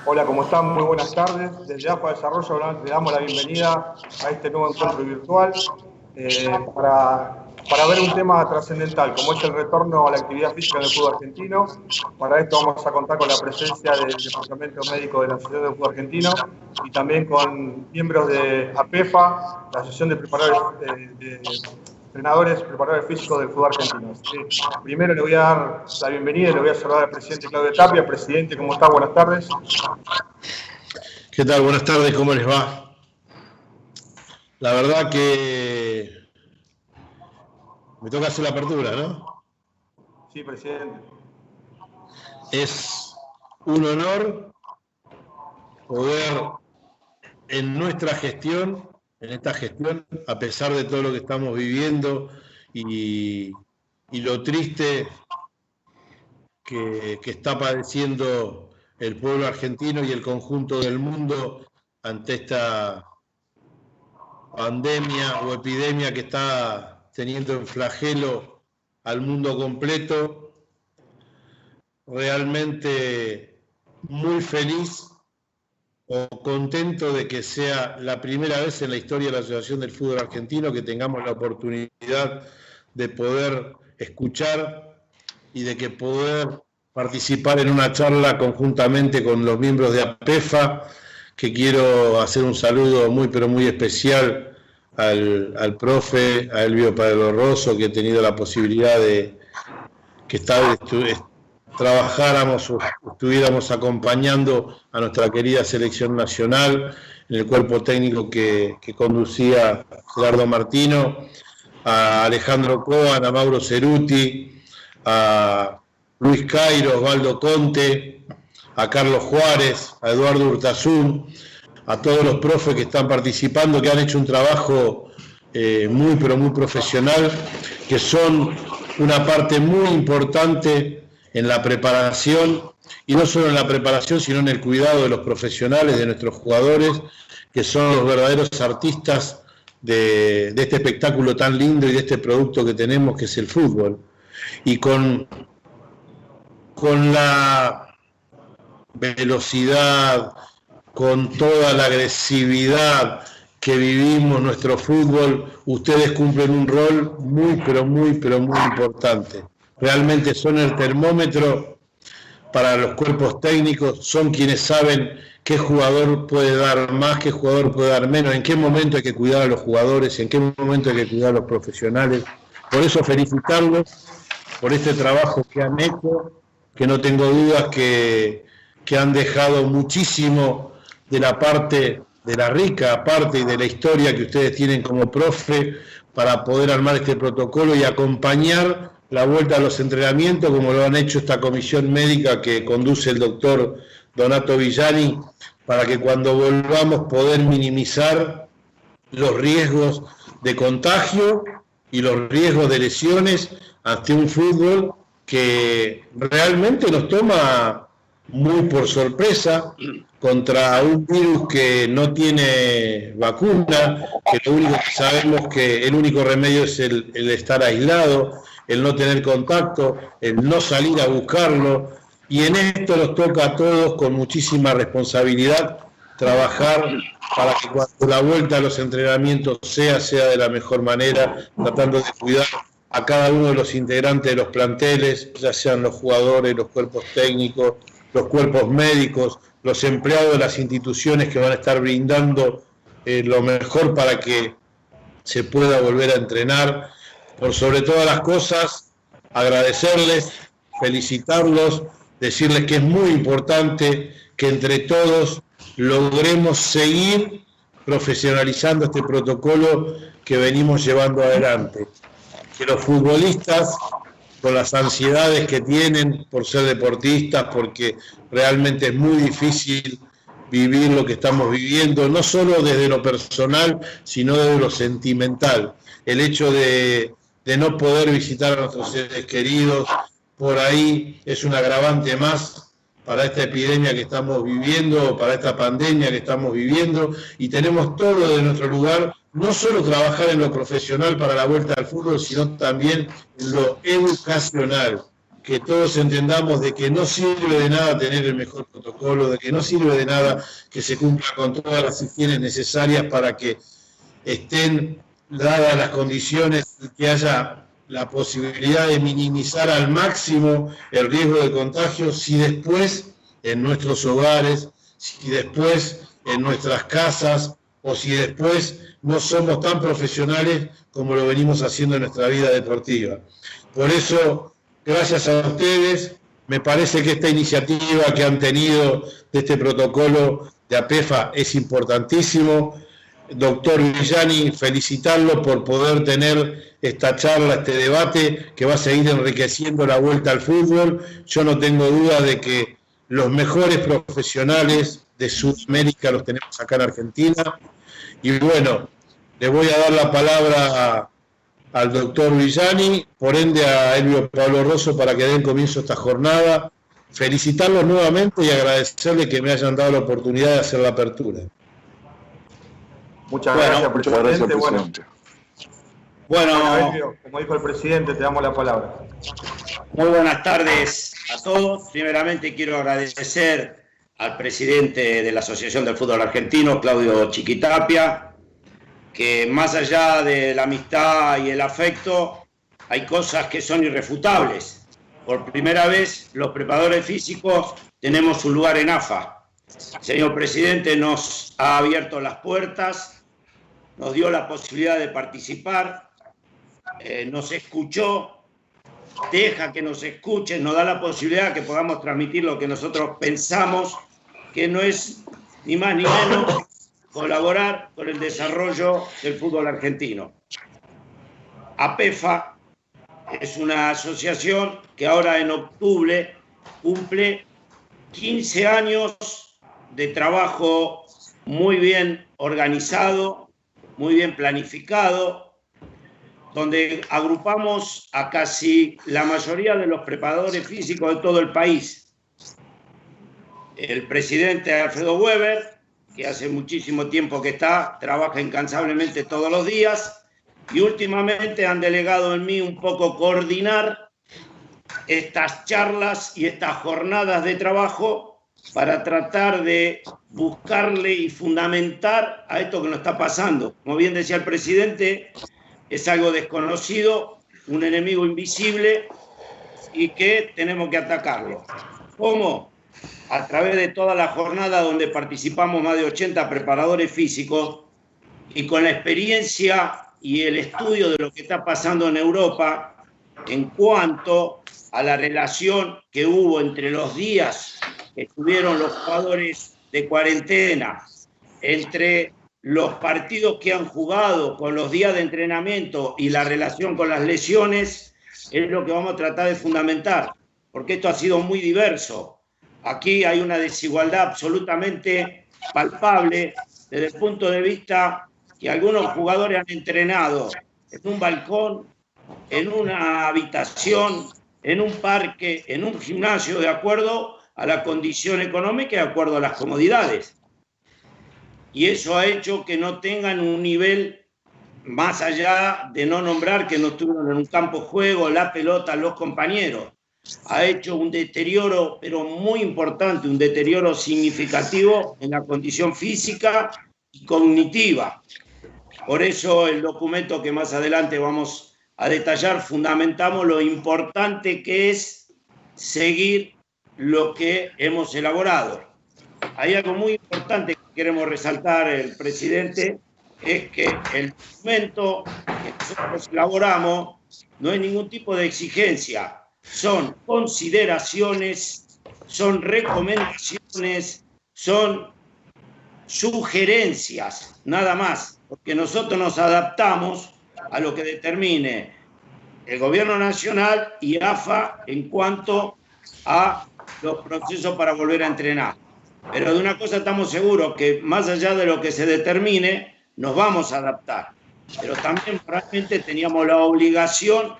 Hola, ¿cómo están? Muy buenas tardes. Desde AFA Desarrollo le damos la bienvenida a este nuevo encuentro virtual para ver un tema trascendental, como es el retorno a la actividad física en el fútbol argentino. Para esto vamos a contar con la presencia del Departamento Médico de la Asociación del Fútbol Argentino y también con miembros de APEFA, la Asociación de Entrenadores, Preparadores Físicos del Fútbol Argentino. Primero le voy a dar la bienvenida y le voy a saludar al presidente Claudio Tapia. Presidente, ¿cómo está? Buenas tardes. ¿Qué tal? Buenas tardes, ¿cómo les va? La verdad que me toca hacer la apertura, ¿no? Sí, presidente. Es un honor poder en nuestra gestión, en esta gestión, a pesar de todo lo que estamos viviendo y lo triste que está padeciendo el pueblo argentino y el conjunto del mundo ante esta pandemia o epidemia que está teniendo en flagelo al mundo completo, realmente muy feliz o contento de que sea la primera vez en la historia de la Asociación del Fútbol Argentino que tengamos la oportunidad de poder escuchar y de que poder participar en una charla conjuntamente con los miembros de APEFA, que quiero hacer un saludo muy pero muy especial al profe, a Elvio Padre Rosso, que he tenido la posibilidad de que trabajáramos o estuviéramos acompañando a nuestra querida selección nacional en el cuerpo técnico que conducía Gerardo Martino, a Alejandro Coan, a Mauro Ceruti, a Luis Cairo, Osvaldo Conte, a Carlos Juárez, a Eduardo Urtasun, a todos los profes que están participando, que han hecho un trabajo muy pero muy profesional, que son una parte muy importante en la preparación, y no solo en la preparación, sino en el cuidado de los profesionales, de nuestros jugadores, que son los verdaderos artistas de este espectáculo tan lindo y de este producto que tenemos, que es el fútbol. Y con la velocidad, con toda la agresividad que vivimos nuestro fútbol, ustedes cumplen un rol muy pero muy importante. Realmente son el termómetro para los cuerpos técnicos, son quienes saben qué jugador puede dar más, qué jugador puede dar menos, en qué momento hay que cuidar a los jugadores, en qué momento hay que cuidar a los profesionales. Por eso felicitarlos por este trabajo que han hecho, que no tengo dudas que han dejado muchísimo de la parte, de la rica parte y de la historia que ustedes tienen como profe para poder armar este protocolo y acompañar la vuelta a los entrenamientos, como lo han hecho esta comisión médica que conduce el doctor Donato Villani, para que cuando volvamos poder minimizar los riesgos de contagio y los riesgos de lesiones ante un fútbol que realmente nos toma muy por sorpresa contra un virus que no tiene vacuna, que lo único que sabemos que el único remedio es el estar aislado, el no tener contacto, el no salir a buscarlo, y en esto nos toca a todos con muchísima responsabilidad trabajar para que cuando la vuelta a los entrenamientos sea de la mejor manera, tratando de cuidar a cada uno de los integrantes de los planteles, ya sean los jugadores, los cuerpos técnicos, los cuerpos médicos, los empleados de las instituciones que van a estar brindando lo mejor para que se pueda volver a entrenar. Por sobre todas las cosas, agradecerles, felicitarlos, decirles que es muy importante que entre todos logremos seguir profesionalizando este protocolo que venimos llevando adelante. Que los futbolistas, con las ansiedades que tienen por ser deportistas, porque realmente es muy difícil vivir lo que estamos viviendo, no solo desde lo personal, sino desde lo sentimental. El hecho de no poder visitar a nuestros seres queridos, por ahí es un agravante más para esta epidemia que estamos viviendo, para esta pandemia que estamos viviendo, y tenemos todo de nuestro lugar, no solo trabajar en lo profesional para la vuelta al fútbol, sino también en lo educacional, que todos entendamos de que no sirve de nada tener el mejor protocolo, de que no sirve de nada que se cumpla con todas las higienes necesarias para que estén dadas las condiciones y que haya la posibilidad de minimizar al máximo el riesgo de contagio, si después en nuestros hogares, si después en nuestras casas o si después no somos tan profesionales como lo venimos haciendo en nuestra vida deportiva. Por eso, gracias a ustedes, me parece que esta iniciativa que han tenido de este protocolo de APEFA es importantísimo. Doctor Villani, felicitarlo por poder tener esta charla, este debate que va a seguir enriqueciendo la vuelta al fútbol. Yo no tengo duda de que los mejores profesionales de Sudamérica los tenemos acá en Argentina. Y bueno, le voy a dar la palabra al doctor Villani, por ende a Elvio Pablo Rosso para que den comienzo a esta jornada. Felicitarlos nuevamente y agradecerles que me hayan dado la oportunidad de hacer la apertura. Muchas gracias, presidente. Bueno, Elvio, como dijo el presidente, te damos la palabra. muy buenas tardes a todos. Primeramente quiero agradecer al presidente de la Asociación del Fútbol Argentino, Claudio Chiquitapia, que más allá de la amistad y el afecto, hay cosas que son irrefutables. Por primera vez, los preparadores físicos tenemos un lugar en AFA. El señor presidente nos ha abierto las puertas, nos dio la posibilidad de participar, nos escuchó, deja que nos escuchen, nos da la posibilidad que podamos transmitir lo que nosotros pensamos, que no es ni más ni menos colaborar con el desarrollo del fútbol argentino. APEFA es una asociación que ahora en octubre cumple 15 años de trabajo muy bien organizado, muy bien planificado, donde agrupamos a casi la mayoría de los preparadores físicos de todo el país. El presidente Alfredo Weber, que hace muchísimo tiempo que trabaja incansablemente todos los días, y últimamente han delegado en mí un poco coordinar estas charlas y estas jornadas de trabajo para tratar de buscarle y fundamentar a esto que nos está pasando. Como bien decía el presidente, es algo desconocido, un enemigo invisible y que tenemos que atacarlo. ¿Cómo? A través de toda la jornada donde participamos más de 80 preparadores físicos y con la experiencia y el estudio de lo que está pasando en Europa en cuanto a la relación que hubo entre los días que estuvieron los jugadores de cuarentena, entre los partidos que han jugado con los días de entrenamiento y la relación con las lesiones, es lo que vamos a tratar de fundamentar, porque esto ha sido muy diverso. Aquí hay una desigualdad absolutamente palpable desde el punto de vista que algunos jugadores han entrenado en un balcón, en una habitación, en un parque, en un gimnasio, de acuerdo a la condición económica y de acuerdo a las comodidades. Y eso ha hecho que no tengan un nivel, más allá de no nombrar que no estuvieron en un campo de juego, la pelota, los compañeros. Ha hecho un deterioro, pero muy importante, un deterioro significativo en la condición física y cognitiva. Por eso el documento que más adelante vamos a detallar, fundamentamos lo importante que es seguir lo que hemos elaborado. Hay algo muy importante que queremos resaltar, el presidente, es que el documento que nosotros elaboramos no es ningún tipo de exigencia, son consideraciones, son recomendaciones, son sugerencias, nada más, porque nosotros nos adaptamos a lo que determine el Gobierno Nacional y AFA en cuanto a los procesos para volver a entrenar. Pero de una cosa estamos seguros, que más allá de lo que se determine, nos vamos a adaptar. Pero también realmente teníamos la obligación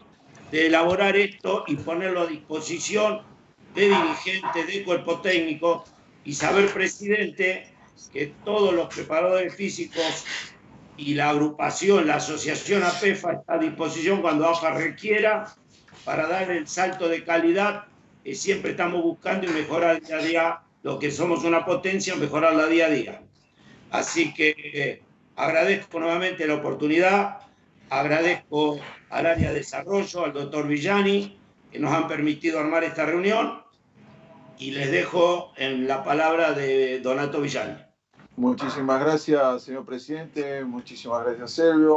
de elaborar esto y ponerlo a disposición de dirigentes, de cuerpo técnico, y saber, presidente, que todos los preparadores físicos y la agrupación, la asociación APEFA está a disposición cuando AFA requiera para dar el salto de calidad que siempre estamos buscando y mejorar día a día lo que somos una potencia, mejorarla día a día. Así que agradezco nuevamente la oportunidad, agradezco al área de desarrollo, al doctor Villani, que nos han permitido armar esta reunión, y les dejo en la palabra de Donato Villani. Muchísimas gracias, señor presidente, muchísimas gracias, Servio.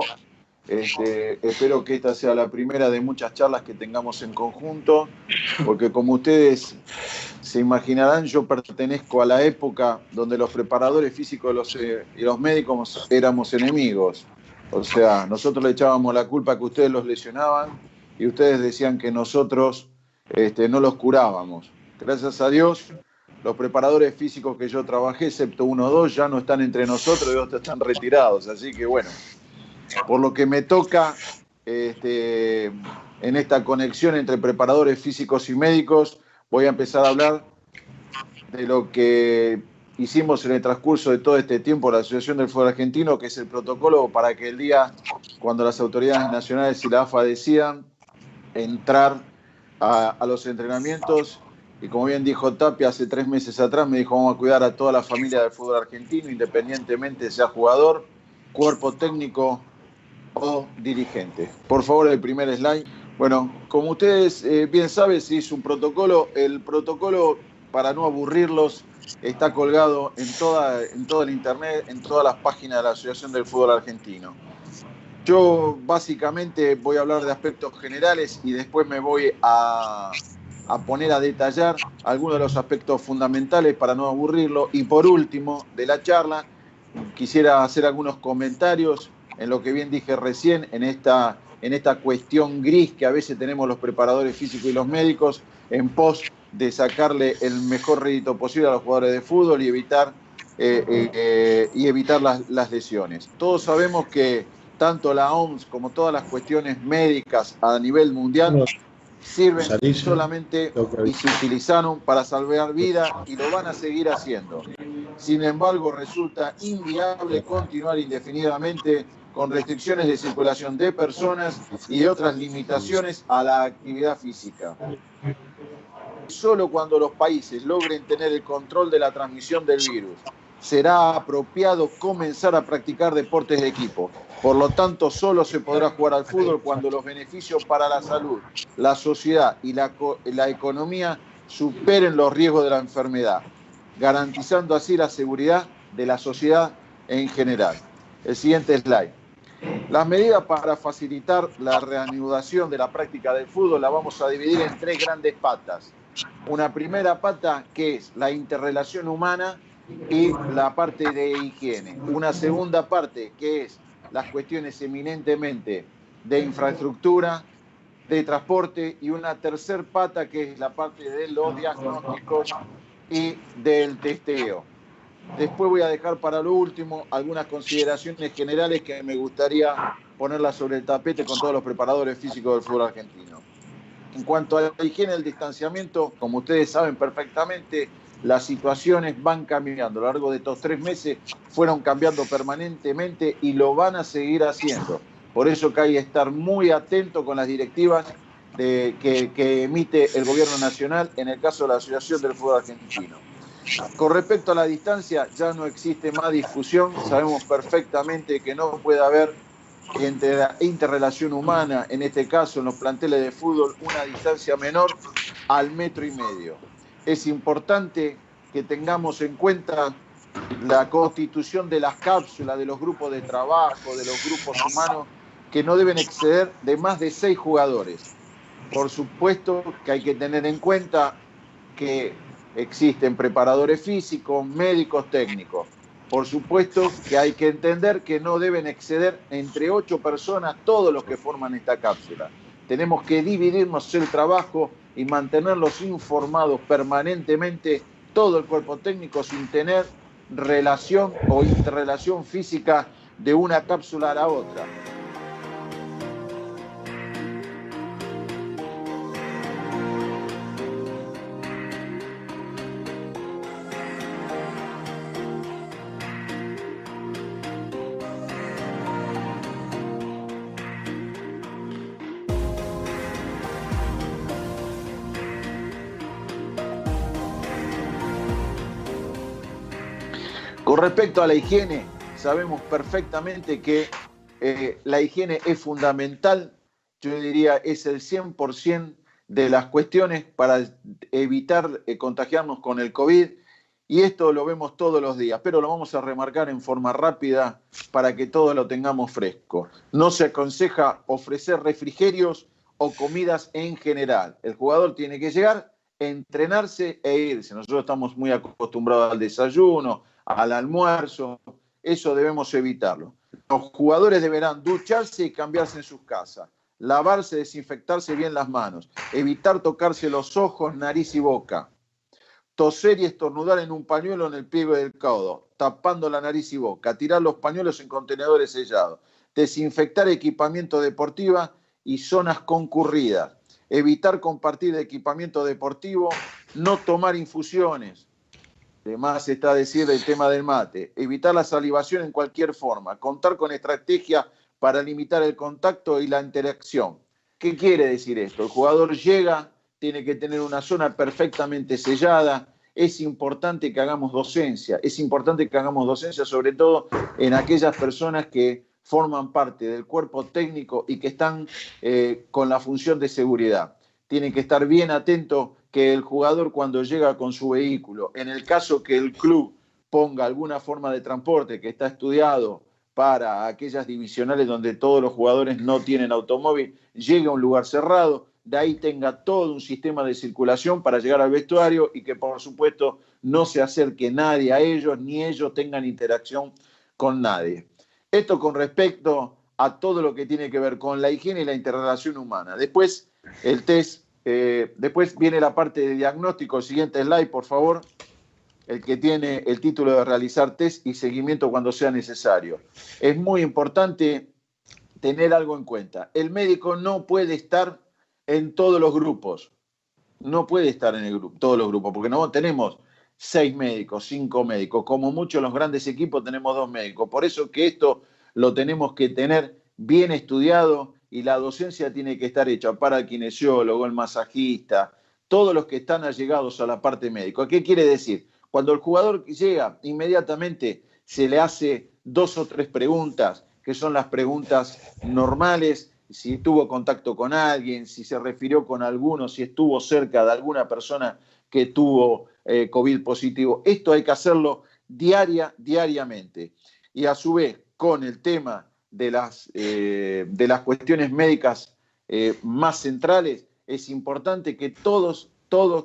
Espero que esta sea la primera de muchas charlas que tengamos en conjunto, porque como ustedes se imaginarán, yo pertenezco a la época donde los preparadores físicos y los médicos éramos enemigos. O sea, nosotros le echábamos la culpa que ustedes los lesionaban y ustedes decían que nosotros no los curábamos. Gracias a Dios, los preparadores físicos que yo trabajé, excepto uno o dos, ya no están entre nosotros y otros están retirados. Así que bueno, por lo que me toca en esta conexión entre preparadores físicos y médicos, voy a empezar a hablar de lo que hicimos en el transcurso de todo este tiempo la Asociación del Fútbol Argentino, que es el protocolo para que el día, cuando las autoridades nacionales y la AFA decidan entrar a los entrenamientos, y como bien dijo Tapia hace 3 meses atrás, me dijo: vamos a cuidar a toda la familia del fútbol argentino, independientemente sea jugador, cuerpo técnico o dirigente. Por favor, el primer slide. Bueno, como ustedes bien saben, se hizo un protocolo. El protocolo, para no aburrirlos, está colgado en todo el internet, en todas las páginas de la Asociación del Fútbol Argentino. Yo básicamente voy a hablar de aspectos generales y después me voy a poner a detallar algunos de los aspectos fundamentales para no aburrirlo. Y por último de la charla, quisiera hacer algunos comentarios en lo que bien dije recién, en esta cuestión gris que a veces tenemos los preparadores físicos y los médicos en pos de sacarle el mejor rédito posible a los jugadores de fútbol y evitar las lesiones. Todos sabemos que tanto la OMS como todas las cuestiones médicas a nivel mundial sirven solamente y se utilizaron para salvar vidas y lo van a seguir haciendo. Sin embargo, resulta inviable continuar indefinidamente con restricciones de circulación de personas y de otras limitaciones a la actividad física. Solo cuando los países logren tener el control de la transmisión del virus, será apropiado comenzar a practicar deportes de equipo. Por lo tanto, solo se podrá jugar al fútbol cuando los beneficios para la salud, la sociedad y la economía superen los riesgos de la enfermedad, garantizando así la seguridad de la sociedad en general. El siguiente slide. Las medidas para facilitar la reanudación de la práctica del fútbol la vamos a dividir en 3 grandes patas. Una primera pata que es la interrelación humana y la parte de higiene. Una segunda parte que es las cuestiones eminentemente de infraestructura, de transporte, y una tercer pata que es la parte de los diagnósticos y del testeo. Después voy a dejar para lo último algunas consideraciones generales que me gustaría ponerlas sobre el tapete con todos los preparadores físicos del fútbol argentino. En cuanto a la higiene y el distanciamiento, como ustedes saben perfectamente, las situaciones van cambiando. A lo largo de estos 3 meses fueron cambiando permanentemente y lo van a seguir haciendo. Por eso que hay que estar muy atento con las directivas que emite el gobierno nacional en el caso de la Asociación del Fútbol Argentino. Con respecto a la distancia, ya no existe más discusión. Sabemos perfectamente que no puede haber entre la interrelación humana, en este caso en los planteles de fútbol, una distancia menor al 1,5 metros. Es importante que tengamos en cuenta la constitución de las cápsulas, de los grupos de trabajo, de los grupos humanos, que no deben exceder de más de 6 jugadores. Por supuesto que hay que tener en cuenta que existen preparadores físicos, médicos, técnicos. Por supuesto que hay que entender que no deben exceder entre 8 personas todos los que forman esta cápsula. Tenemos que dividirnos el trabajo y mantenerlos informados permanentemente todo el cuerpo técnico sin tener relación o interrelación física de una cápsula a la otra. Con respecto a la higiene, sabemos perfectamente que la higiene es fundamental, yo diría es el 100% de las cuestiones para evitar contagiarnos con el COVID, y esto lo vemos todos los días, pero lo vamos a remarcar en forma rápida para que todos lo tengamos fresco. No se aconseja ofrecer refrigerios o comidas en general. El jugador tiene que llegar, entrenarse e irse. Nosotros estamos muy acostumbrados al desayuno, al almuerzo, eso debemos evitarlo. Los jugadores deberán ducharse y cambiarse en sus casas, lavarse, desinfectarse bien las manos, evitar tocarse los ojos, nariz y boca, toser y estornudar en un pañuelo en el pliegue del codo, tapando la nariz y boca, tirar los pañuelos en contenedores sellados, desinfectar equipamiento deportivo y zonas concurridas, evitar compartir equipamiento deportivo, no tomar infusiones. Además está a decir el tema del mate, evitar la salivación en cualquier forma, contar con estrategia para limitar el contacto y la interacción. ¿Qué quiere decir esto? El jugador llega, tiene que tener una zona perfectamente sellada, es importante que hagamos docencia, sobre todo en aquellas personas que forman parte del cuerpo técnico y que están con la función de seguridad. Tienen que estar bien atentos que el jugador cuando llega con su vehículo, en el caso que el club ponga alguna forma de transporte que está estudiado para aquellas divisionales donde todos los jugadores no tienen automóvil, llegue a un lugar cerrado, de ahí tenga todo un sistema de circulación para llegar al vestuario y que por supuesto no se acerque nadie a ellos ni ellos tengan interacción con nadie. Esto con respecto a todo lo que tiene que ver con la higiene y la interrelación humana. Después el test, después viene la parte de diagnóstico. El siguiente slide, por favor. El que tiene el título de realizar test y seguimiento cuando sea necesario. Es muy importante tener algo en cuenta. El médico no puede estar en todos los grupos. No puede estar en todos los grupos, porque no tenemos 6 médicos, 5 médicos. Como mucho en los grandes equipos tenemos 2 médicos. Por eso que esto lo tenemos que tener bien estudiado y la docencia tiene que estar hecha para el kinesiólogo, el masajista, todos los que están allegados a la parte médica. ¿Qué quiere decir? Cuando el jugador llega, inmediatamente se le hace 2 o 3 preguntas, que son las preguntas normales, si tuvo contacto con alguien, si se refirió con alguno, si estuvo cerca de alguna persona que tuvo COVID positivo. Esto hay que hacerlo diariamente. Y a su vez, con el tema de las cuestiones médicas más centrales, es importante que todos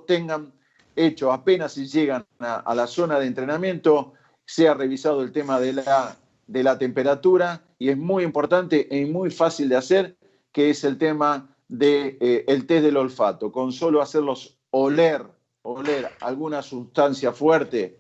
tengan hecho, apenas si llegan a la zona de entrenamiento, sea revisado el tema de la temperatura, y es muy importante y muy fácil de hacer, que es el tema del test del olfato. Con solo hacerlos oler alguna sustancia fuerte,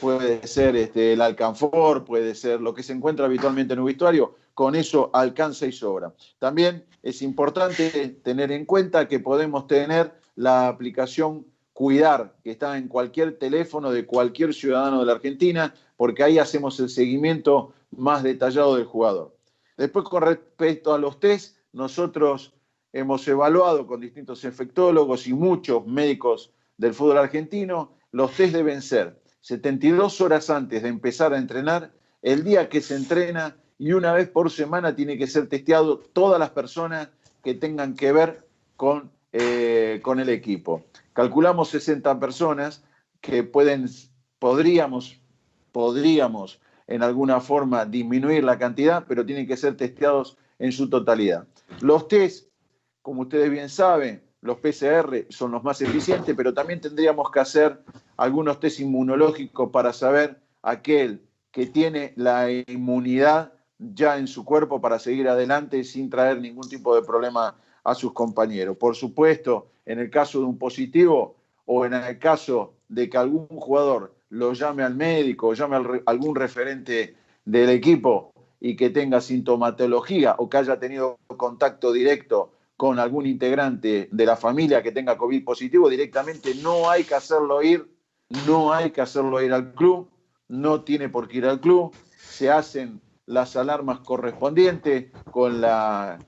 puede ser el alcanfor, puede ser lo que se encuentra habitualmente en un vestuario, con eso alcanza y sobra. También es importante tener en cuenta que podemos tener la aplicación Cuidar, que está en cualquier teléfono de cualquier ciudadano de la Argentina, porque ahí hacemos el seguimiento más detallado del jugador. Después, con respecto a los test, nosotros hemos evaluado con distintos infectólogos y muchos médicos del fútbol argentino, los test deben ser 72 horas antes de empezar a entrenar, el día que se entrena, y una vez por semana tiene que ser testeado todas las personas que tengan que ver con el equipo. Calculamos 60 personas que podríamos en alguna forma disminuir la cantidad, pero tienen que ser testeados en su totalidad. Los test, como ustedes bien saben, los PCR son los más eficientes, pero también tendríamos que hacer algunos test inmunológicos para saber aquel que tiene la inmunidad ya en su cuerpo para seguir adelante sin traer ningún tipo de problema a sus compañeros. Por supuesto, en el caso de un positivo o en el caso de que algún jugador lo llame al médico o llame a algún referente del equipo y que tenga sintomatología o que haya tenido contacto directo con algún integrante de la familia que tenga COVID positivo, directamente no hay que hacerlo ir al club, no tiene por qué ir al club, se hacen las alarmas correspondientes con las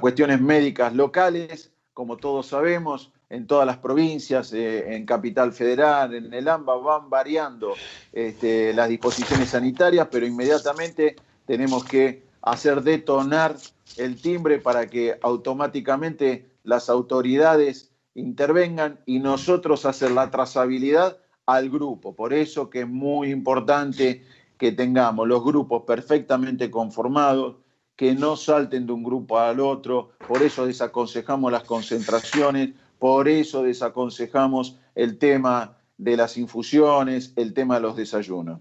cuestiones médicas locales, como todos sabemos, en todas las provincias, en Capital Federal, en el AMBA, van variando las disposiciones sanitarias, pero inmediatamente tenemos que hacer detonar el timbre para que automáticamente las autoridades intervengan y nosotros hacer la trazabilidad al grupo. Por eso que es muy importante que tengamos los grupos perfectamente conformados, que no salten de un grupo al otro, por eso desaconsejamos las concentraciones, por eso desaconsejamos el tema de las infusiones, el tema de los desayunos.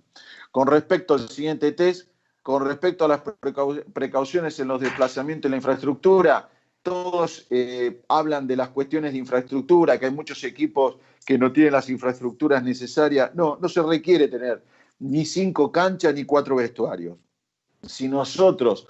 Con respecto al siguiente test, con respecto a las precauciones en los desplazamientos y la infraestructura, todos hablan de las cuestiones de infraestructura, que hay muchos equipos que no tienen las infraestructuras necesarias. No se requiere tener ni 5 canchas ni 4 vestuarios. Si nosotros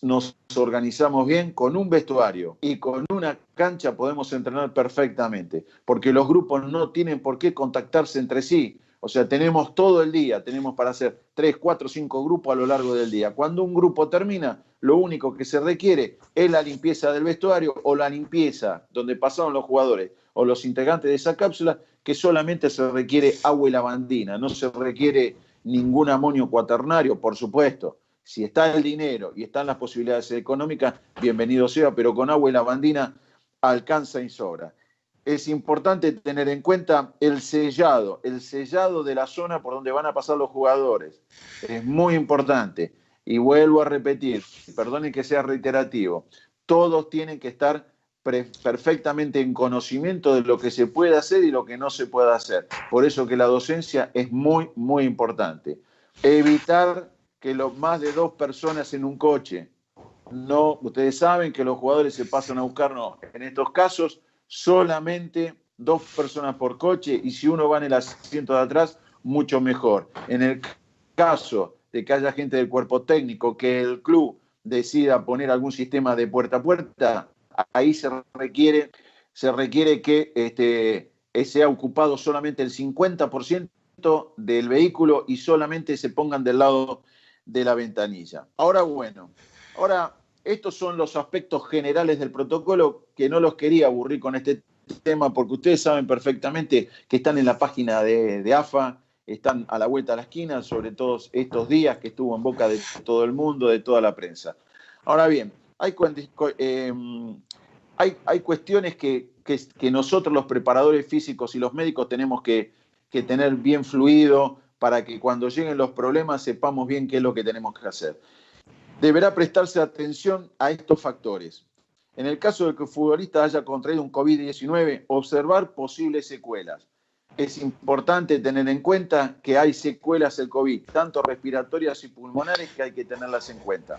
nos organizamos bien, con un vestuario y con una cancha podemos entrenar perfectamente, porque los grupos no tienen por qué contactarse entre sí. O sea, tenemos todo el día, tenemos para hacer 3, 4, 5 grupos a lo largo del día. Cuando un grupo termina, lo único que se requiere es la limpieza del vestuario o la limpieza donde pasaron los jugadores o los integrantes de esa cápsula, que solamente se requiere agua y lavandina, no se requiere ningún amonio cuaternario, por supuesto. Si está el dinero y están las posibilidades económicas, bienvenido sea, pero con agua y lavandina alcanza y sobra. Es importante tener en cuenta el sellado de la zona por donde van a pasar los jugadores. Es muy importante. Y vuelvo a repetir, perdonen que sea reiterativo, todos tienen que estar perfectamente en conocimiento de lo que se puede hacer y lo que no se puede hacer. Por eso que la docencia es muy, muy importante. Evitar que más de 2 personas en un coche. No, ustedes saben que los jugadores se pasan a buscar, no. En estos casos, solamente 2 personas por coche, y si uno va en el asiento de atrás, mucho mejor. En el caso de que haya gente del cuerpo técnico, que el club decida poner algún sistema de puerta a puerta, ahí se requiere que sea ocupado solamente el 50% del vehículo y solamente se pongan del lado de la ventanilla. Ahora, estos son los aspectos generales del protocolo, que no los quería aburrir con este tema, porque ustedes saben perfectamente que están en la página de AFA, están a la vuelta de la esquina, sobre todos estos días que estuvo en boca de todo el mundo, de toda la prensa. Ahora bien, hay cuestiones que nosotros los preparadores físicos y los médicos tenemos que tener bien fluido para que cuando lleguen los problemas sepamos bien qué es lo que tenemos que hacer. Deberá prestarse atención a estos factores. En el caso de que el futbolista haya contraído un COVID-19, observar posibles secuelas. Es importante tener en cuenta que hay secuelas del COVID, tanto respiratorias y pulmonares, que hay que tenerlas en cuenta.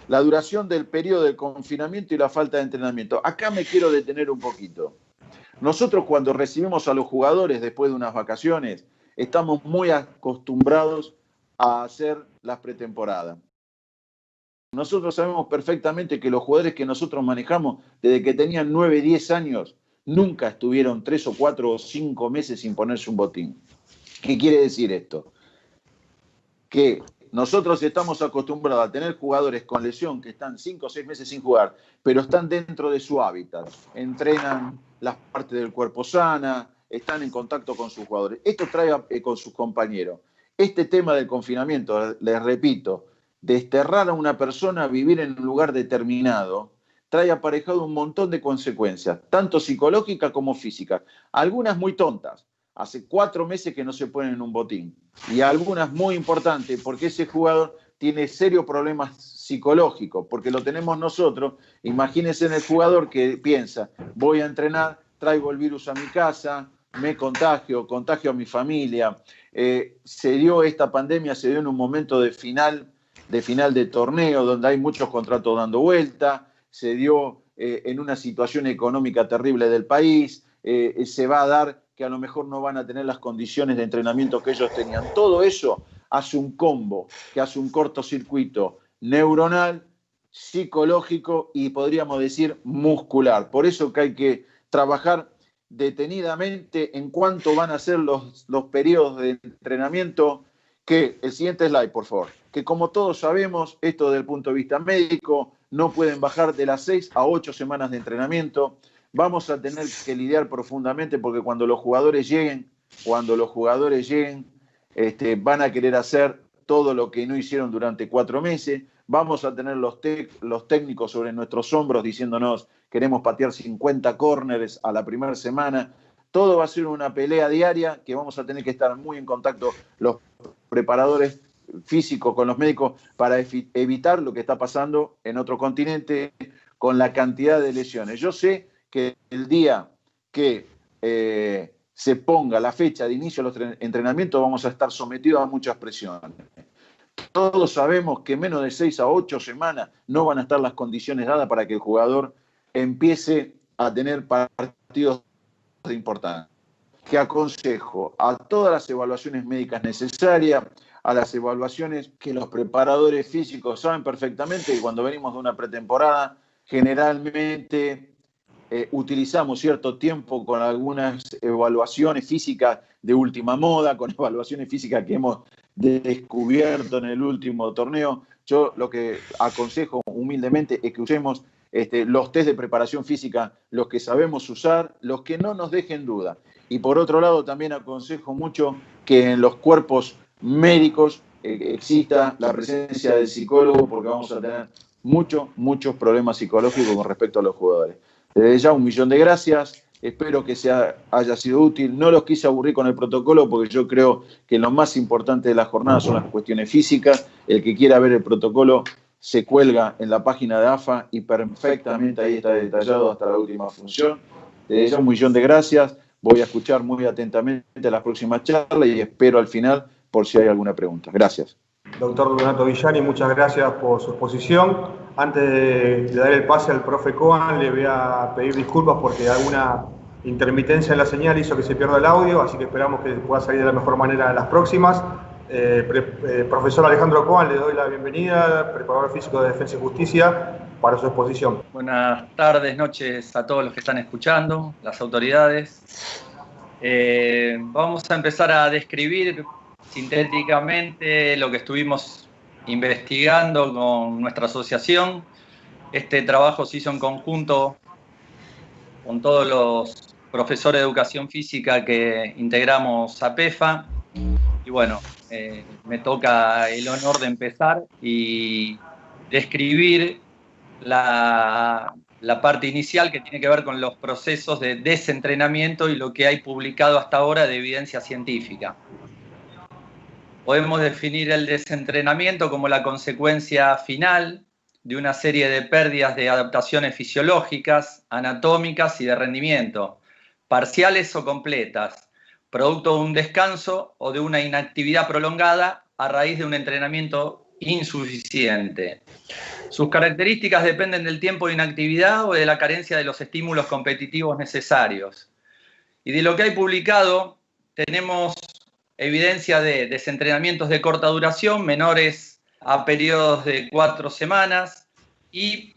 La duración del periodo del confinamiento y la falta de entrenamiento. Acá me quiero detener un poquito. Nosotros, cuando recibimos a los jugadores después de unas vacaciones, estamos muy acostumbrados a hacer las pretemporadas. Nosotros sabemos perfectamente que los jugadores que nosotros manejamos desde que tenían 9, 10 años nunca estuvieron 3 o 4 o 5 meses sin ponerse un botín. ¿Qué quiere decir esto? Que nosotros estamos acostumbrados a tener jugadores con lesión que están 5 o 6 meses sin jugar, pero están dentro de su hábitat, entrenan las partes del cuerpo sana, están en contacto con sus jugadores. Esto trae con sus compañeros. Este tema del confinamiento, les repito, desterrar a una persona a vivir en un lugar determinado, trae aparejado un montón de consecuencias, tanto psicológicas como físicas. Algunas muy tontas. Hace 4 meses que no se ponen en un botín. Y algunas muy importantes, porque ese jugador tiene serios problemas psicológicos, porque lo tenemos nosotros. Imagínense en el jugador que piensa, voy a entrenar, traigo el virus a mi casa, me contagio a mi familia. Esta pandemia se dio en un momento de final de torneo, donde hay muchos contratos dando vuelta, se dio en una situación económica terrible del país, se va a dar que a lo mejor no van a tener las condiciones de entrenamiento que ellos tenían. Todo eso hace un combo, que hace un cortocircuito neuronal, psicológico y podríamos decir muscular. Por eso que hay que trabajar detenidamente en cuánto van a ser los periodos de entrenamiento. Que el siguiente slide, por favor, que como todos sabemos, esto desde el punto de vista médico, no pueden bajar de las 6 a 8 semanas de entrenamiento. vamos a tener que lidiar profundamente porque cuando los jugadores lleguen, van a querer hacer todo lo que no hicieron durante 4 meses. Vamos a tener los técnicos sobre nuestros hombros diciéndonos queremos patear 50 córneres a la primera semana. Todo va a ser una pelea diaria que vamos a tener que estar muy en contacto los preparadores físicos con los médicos para evitar lo que está pasando en otro continente con la cantidad de lesiones. Yo sé que el día que se ponga la fecha de inicio de los entrenamientos vamos a estar sometidos a muchas presiones. Todos sabemos que menos de 6 a 8 semanas no van a estar las condiciones dadas para que el jugador empiece a tener partidos importantes. Que aconsejo a todas las evaluaciones médicas necesarias, a las evaluaciones que los preparadores físicos saben perfectamente que cuando venimos de una pretemporada generalmente utilizamos cierto tiempo con algunas evaluaciones físicas de última moda, con evaluaciones físicas que hemos descubierto en el último torneo. Yo lo que aconsejo humildemente es que usemos los test de preparación física, los que sabemos usar, los que no nos dejen duda. Y por otro lado también aconsejo mucho que en los cuerpos médicos exista la presencia del psicólogo porque vamos a tener muchos problemas psicológicos con respecto a los jugadores. Desde ya 1.000.000 de gracias, espero que haya sido útil. No los quise aburrir con el protocolo porque yo creo que lo más importante de la jornada son las cuestiones físicas. El que quiera ver el protocolo se cuelga en la página de AFA y perfectamente ahí está detallado hasta la última función. Desde ya 1.000.000 de gracias, voy a escuchar muy atentamente las próximas charlas y espero al final por si hay alguna pregunta. Gracias. Doctor Donato Villani, muchas gracias por su exposición. Antes de dar el pase al profe Coan, le voy a pedir disculpas porque alguna intermitencia en la señal hizo que se pierda el audio, así que esperamos que pueda salir de la mejor manera en las próximas. Profesor Alejandro Coan, le doy la bienvenida, preparador físico de Defensa y Justicia, para su exposición. Buenas tardes, noches a todos los que están escuchando, las autoridades. Vamos a empezar a describir sintéticamente lo que estuvimos investigando con nuestra asociación. Este trabajo se hizo en conjunto con todos los profesores de educación física que integramos APEFA. Y bueno, me toca el honor de empezar y describir la parte inicial que tiene que ver con los procesos de desentrenamiento y lo que hay publicado hasta ahora de evidencia científica. Podemos definir el desentrenamiento como la consecuencia final de una serie de pérdidas de adaptaciones fisiológicas, anatómicas y de rendimiento, parciales o completas, producto de un descanso o de una inactividad prolongada a raíz de un entrenamiento insuficiente. Sus características dependen del tiempo de inactividad o de la carencia de los estímulos competitivos necesarios. Y de lo que hay publicado tenemos evidencia de desentrenamientos de corta duración, menores a periodos de 4 semanas, y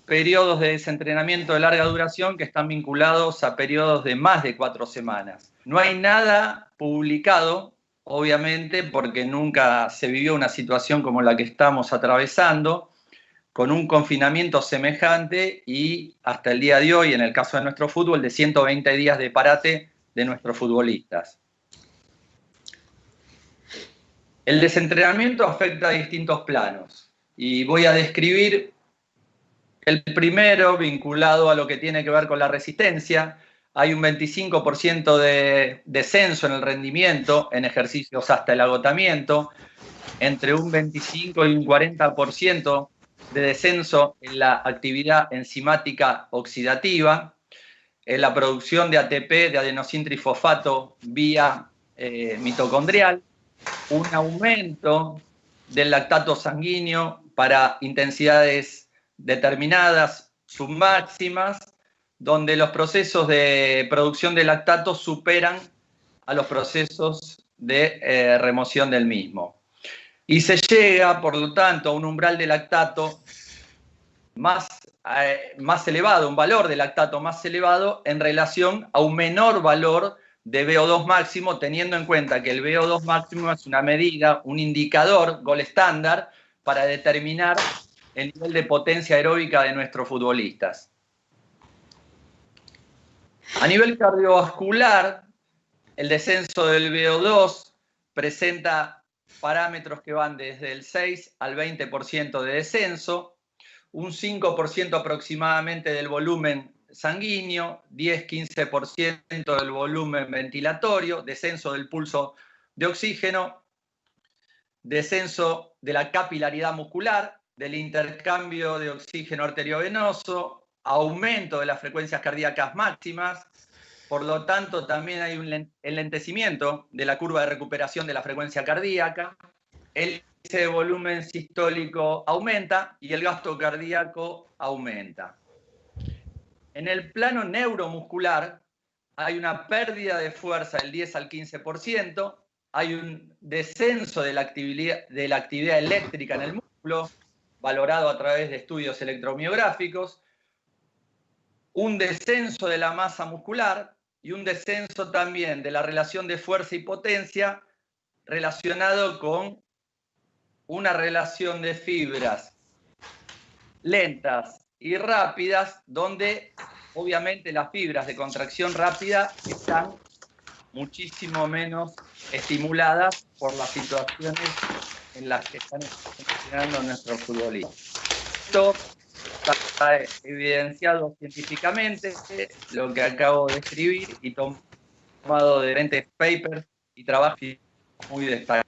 periodos de desentrenamiento de larga duración que están vinculados a periodos de más de 4 semanas. No hay nada publicado, obviamente, porque nunca se vivió una situación como la que estamos atravesando, con un confinamiento semejante y hasta el día de hoy, en el caso de nuestro fútbol, de 120 días de parate de nuestros futbolistas. El desentrenamiento afecta a distintos planos y voy a describir el primero vinculado a lo que tiene que ver con la resistencia. Hay un 25% de descenso en el rendimiento en ejercicios hasta el agotamiento, entre un 25 y un 40% de descenso en la actividad enzimática oxidativa, en la producción de ATP, de adenosintrifosfato vía mitocondrial, un aumento del lactato sanguíneo para intensidades determinadas, submáximas, donde los procesos de producción de lactato superan a los procesos de remoción del mismo. Y se llega, por lo tanto, a un umbral de lactato más elevado, un valor de lactato más elevado en relación a un menor valor de VO2 máximo, teniendo en cuenta que el VO2 máximo es una medida, un indicador, gold estándar, para determinar el nivel de potencia aeróbica de nuestros futbolistas. A nivel cardiovascular, el descenso del VO2 presenta parámetros que van desde el 6 al 20% de descenso, un 5% aproximadamente del volumen sanguíneo, 10-15% del volumen ventilatorio, descenso del pulso de oxígeno, descenso de la capilaridad muscular, del intercambio de oxígeno arteriovenoso, aumento de las frecuencias cardíacas máximas. Por lo tanto, también hay un enlentecimiento de la curva de recuperación de la frecuencia cardíaca, el índice de volumen sistólico aumenta y el gasto cardíaco aumenta. En el plano neuromuscular hay una pérdida de fuerza del 10 al 15%, hay un descenso de la actividad eléctrica en el músculo, valorado a través de estudios electromiográficos, un descenso de la masa muscular y un descenso también de la relación de fuerza y potencia relacionado con una relación de fibras lentas y rápidas, donde obviamente las fibras de contracción rápida están muchísimo menos estimuladas por las situaciones en las que están funcionando nuestros futbolistas. Esto está evidenciado científicamente, lo que acabo de escribir, y tomado de diferentes papers y trabajos muy destacados.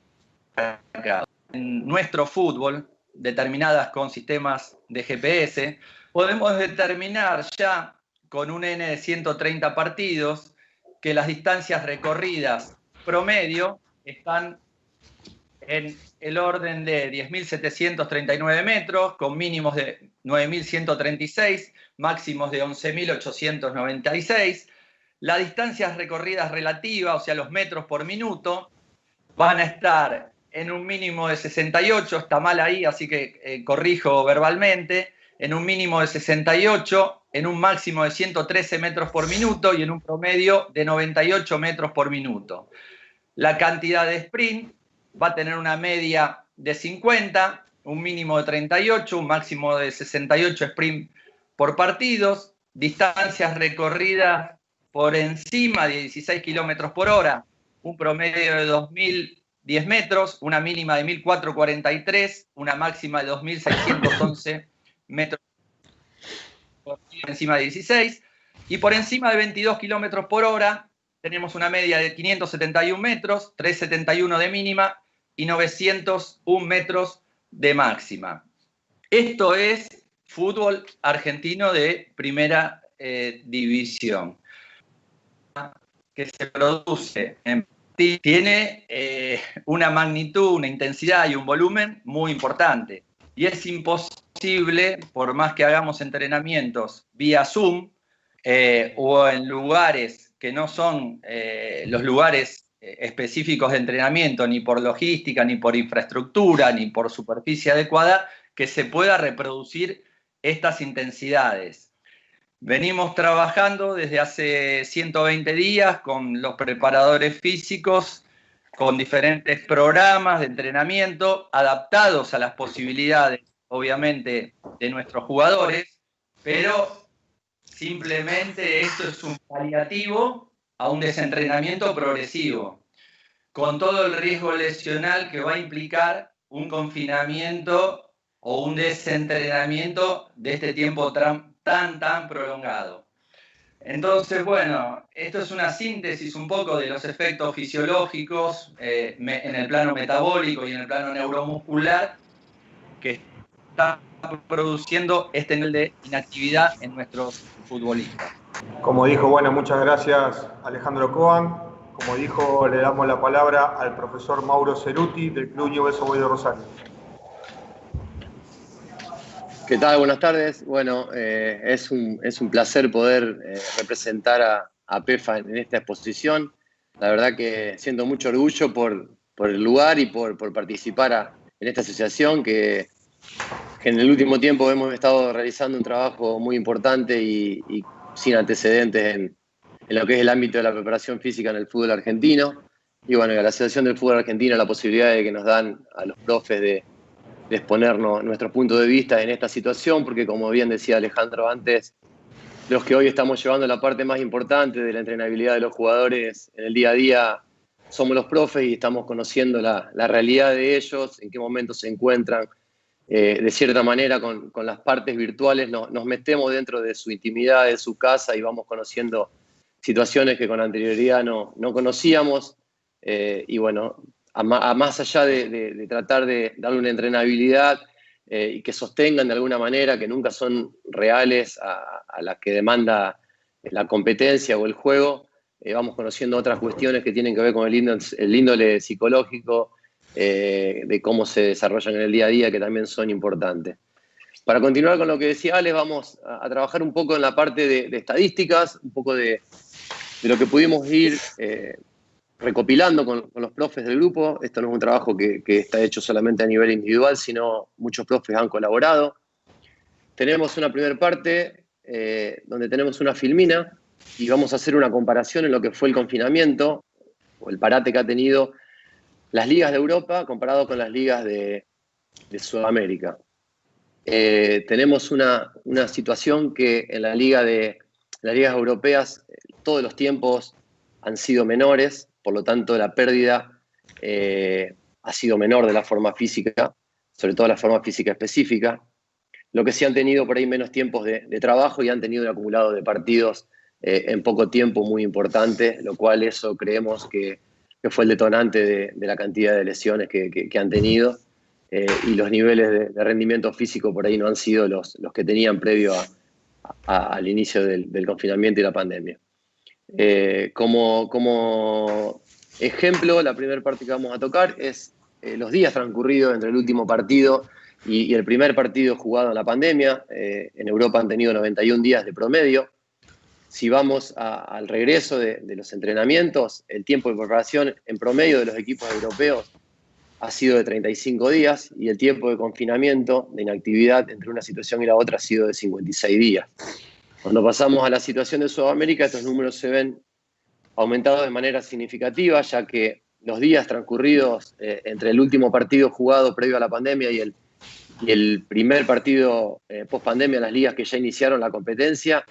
En nuestro fútbol, determinadas con sistemas de GPS, podemos determinar ya con un N de 130 partidos que las distancias recorridas promedio están en el orden de 10.739 metros, con mínimos de 9.136, máximos de 11.896. Las distancias recorridas relativas, o sea, los metros por minuto, van a estar en un mínimo de 68, está mal ahí, así que corrijo verbalmente, en un mínimo de 68, en un máximo de 113 metros por minuto y en un promedio de 98 metros por minuto. La cantidad de sprint va a tener una media de 50, un mínimo de 38, un máximo de 68 sprint por partidos, distancias recorridas por encima de 16 kilómetros por hora, un promedio de 2.010 metros, una mínima de 1.443, una máxima de 2.611 metros por encima de 16, y por encima de 22 kilómetros por hora tenemos una media de 571 metros, 371 de mínima y 901 metros de máxima. Esto es fútbol argentino de primera división, que se produce en tiene una magnitud, una intensidad y un volumen muy importante. Y es imposible, por más que hagamos entrenamientos vía Zoom o en lugares que no son los lugares específicos de entrenamiento, ni por logística, ni por infraestructura, ni por superficie adecuada, que se pueda reproducir estas intensidades. Venimos trabajando desde hace 120 días con los preparadores físicos, con diferentes programas de entrenamiento adaptados a las posibilidades, obviamente, de nuestros jugadores, pero simplemente esto es un paliativo a un desentrenamiento progresivo, con todo el riesgo lesional que va a implicar un confinamiento o un desentrenamiento de este tiempo tan prolongado. Entonces, bueno, esto es una síntesis un poco de los efectos fisiológicos en el plano metabólico y en el plano neuromuscular que está produciendo este nivel de inactividad en nuestros futbolistas. Como dijo, bueno, muchas gracias Alejandro Coan. Como dijo, le damos la palabra al profesor Mauro Ceruti del Club Newell's Old Boys de Rosario. ¿Qué tal? Buenas tardes. Bueno, es un placer poder representar a PEFA en esta exposición. La verdad que siento mucho orgullo por el lugar y por participar en esta asociación que en el último tiempo hemos estado realizando un trabajo muy importante y sin antecedentes en lo que es el ámbito de la preparación física en el fútbol argentino. Y bueno, a la Asociación del Fútbol Argentino la posibilidad de que nos dan a los profes de exponernos nuestro punto de vista en esta situación, porque como bien decía Alejandro antes, los que hoy estamos llevando la parte más importante de la entrenabilidad de los jugadores en el día a día somos los profes y estamos conociendo la realidad de ellos, en qué momento se encuentran. De cierta manera, con las partes virtuales nos metemos dentro de su intimidad, de su casa, y vamos conociendo situaciones que con anterioridad no conocíamos. Y bueno, más allá de tratar de darle una entrenabilidad y que sostengan de alguna manera, que nunca son reales a las que demanda la competencia o el juego, vamos conociendo otras cuestiones que tienen que ver con el índole psicológico, de cómo se desarrollan en el día a día, que también son importantes. Para continuar con lo que decía Alex, vamos a trabajar un poco en la parte de estadísticas, un poco de lo que pudimos ir recopilando con los profes del grupo. Esto no es un trabajo que está hecho solamente a nivel individual, sino muchos profes han colaborado. Tenemos una primera parte donde tenemos una filmina y vamos a hacer una comparación en lo que fue el confinamiento o el parate que ha tenido las ligas de Europa comparado con las ligas de Sudamérica. Tenemos una situación que en las ligas europeas todos los tiempos han sido menores, por lo tanto la pérdida ha sido menor de la forma física, sobre todo la forma física específica. Lo que sí han tenido por ahí menos tiempos de trabajo y han tenido un acumulado de partidos en poco tiempo muy importante, lo cual eso creemos que fue el detonante de la cantidad de lesiones que han tenido, y los niveles de rendimiento físico por ahí no han sido los que tenían previo al inicio del confinamiento y la pandemia. Como ejemplo, la primera parte que vamos a tocar es los días transcurridos entre el último partido y el primer partido jugado en la pandemia. En Europa han tenido 91 días de promedio. Si vamos al regreso de los entrenamientos, el tiempo de preparación en promedio de los equipos europeos ha sido de 35 días y el tiempo de confinamiento, de inactividad entre una situación y la otra, ha sido de 56 días. Cuando pasamos a la situación de Sudamérica, estos números se ven aumentados de manera significativa, ya que los días transcurridos entre el último partido jugado previo a la pandemia y el primer partido post pandemia, las ligas que ya iniciaron la competencia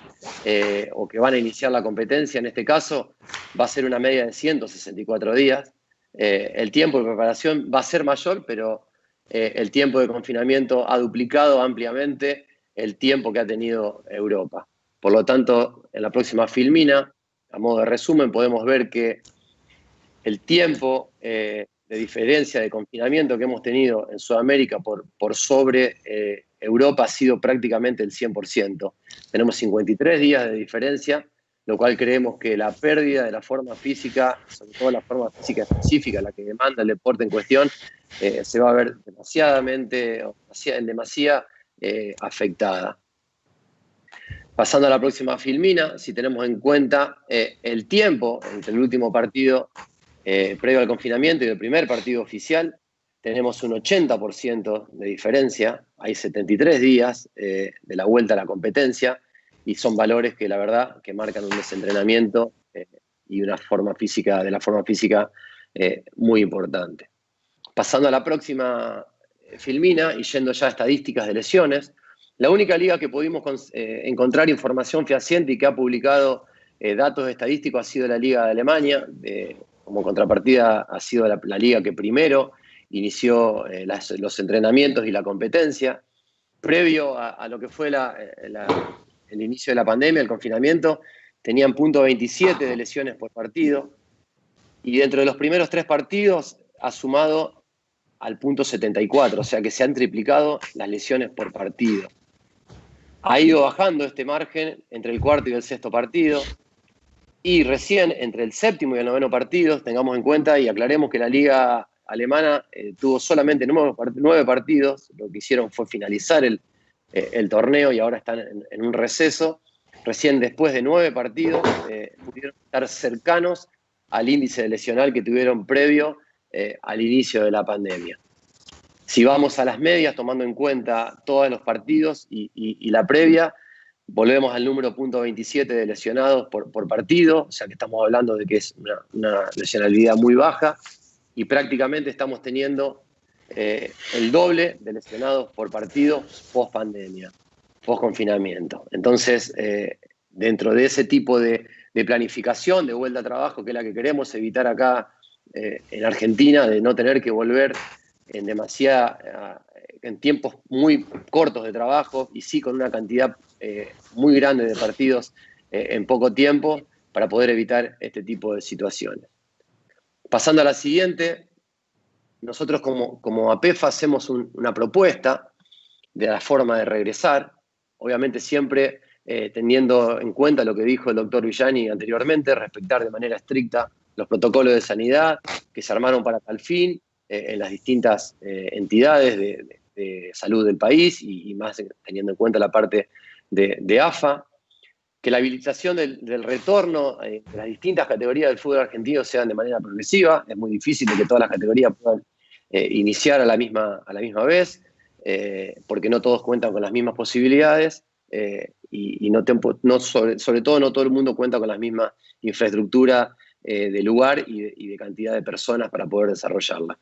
o que van a iniciar la competencia, en este caso, va a ser una media de 164 días. El tiempo de preparación va a ser mayor, pero el tiempo de confinamiento ha duplicado ampliamente el tiempo que ha tenido Europa. Por lo tanto, en la próxima filmina, a modo de resumen, podemos ver que el tiempo de diferencia de confinamiento que hemos tenido en Sudamérica por sobre Europa ha sido prácticamente el 100%. Tenemos 53 días de diferencia, lo cual creemos que la pérdida de la forma física, sobre todo la forma física específica, la que demanda el deporte en cuestión, se va a ver en demasía afectada. Pasando a la próxima filmina, si tenemos en cuenta el tiempo entre el último partido previo al confinamiento y el primer partido oficial, tenemos un 80% de diferencia. Hay 73 días de la vuelta a la competencia y son valores que la verdad que marcan un desentrenamiento y una forma física, muy importante. Pasando a la próxima filmina y yendo ya a estadísticas de lesiones, la única liga que pudimos encontrar información fehaciente y que ha publicado datos estadísticos ha sido la Liga de Alemania. Como contrapartida ha sido la liga que primero inició los entrenamientos y la competencia. Previo a lo que fue el inicio de la pandemia, el confinamiento, tenían .27 de lesiones por partido, y dentro de los primeros 3 partidos ha sumado al .74, o sea que se han triplicado las lesiones por partido. Ha ido bajando este margen entre el cuarto y el sexto partido, y recién entre el séptimo y el noveno partido, tengamos en cuenta y aclaremos que la liga alemana tuvo solamente 9 partidos, lo que hicieron fue finalizar el torneo y ahora están en un receso. Recién después de 9 partidos pudieron estar cercanos al índice lesional que tuvieron previo al inicio de la pandemia. Si vamos a las medias, tomando en cuenta todos los partidos y la previa, volvemos al número .27 de lesionados por partido, o sea que estamos hablando de que es una lesionabilidad muy baja y prácticamente estamos teniendo el doble de lesionados por partido post pandemia, post confinamiento. Entonces, dentro de ese tipo de planificación de vuelta a trabajo, que es la que queremos evitar acá en Argentina, de no tener que volver en tiempos muy cortos de trabajo y sí con una cantidad muy grande de partidos en poco tiempo para poder evitar este tipo de situaciones. Pasando a la siguiente, nosotros como APEFA hacemos una propuesta de la forma de regresar, obviamente siempre teniendo en cuenta lo que dijo el doctor Villani anteriormente, respetar de manera estricta los protocolos de sanidad que se armaron para tal fin en las distintas entidades de salud del país y más teniendo en cuenta la parte de AFA, que la habilitación del retorno de las distintas categorías del fútbol argentino sean de manera progresiva. Es muy difícil de que todas las categorías puedan iniciar a la misma vez, porque no todos cuentan con las mismas posibilidades y sobre todo no todo el mundo cuenta con la misma infraestructura de lugar y de cantidad de personas para poder desarrollarla.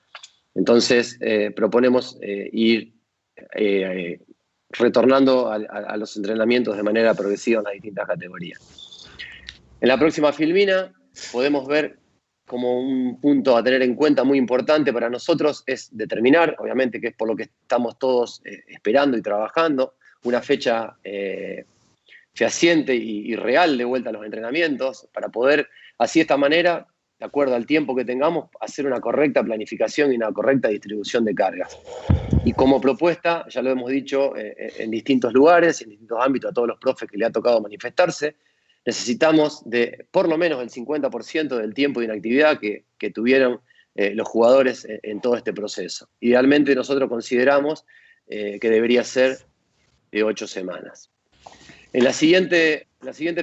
Entonces, proponemos ir retornando a los entrenamientos de manera progresiva en las distintas categorías. En la próxima filmina podemos ver como un punto a tener en cuenta muy importante para nosotros es determinar, obviamente que es por lo que estamos todos esperando y trabajando, una fecha fehaciente y real de vuelta a los entrenamientos para poder, así de esta manera, de acuerdo al tiempo que tengamos, hacer una correcta planificación y una correcta distribución de cargas. Y como propuesta, ya lo hemos dicho en distintos lugares, en distintos ámbitos, a todos los profes que le ha tocado manifestarse, necesitamos de por lo menos el 50% del tiempo de inactividad que tuvieron los jugadores en todo este proceso. Idealmente nosotros consideramos que debería ser de 8 semanas. En la siguiente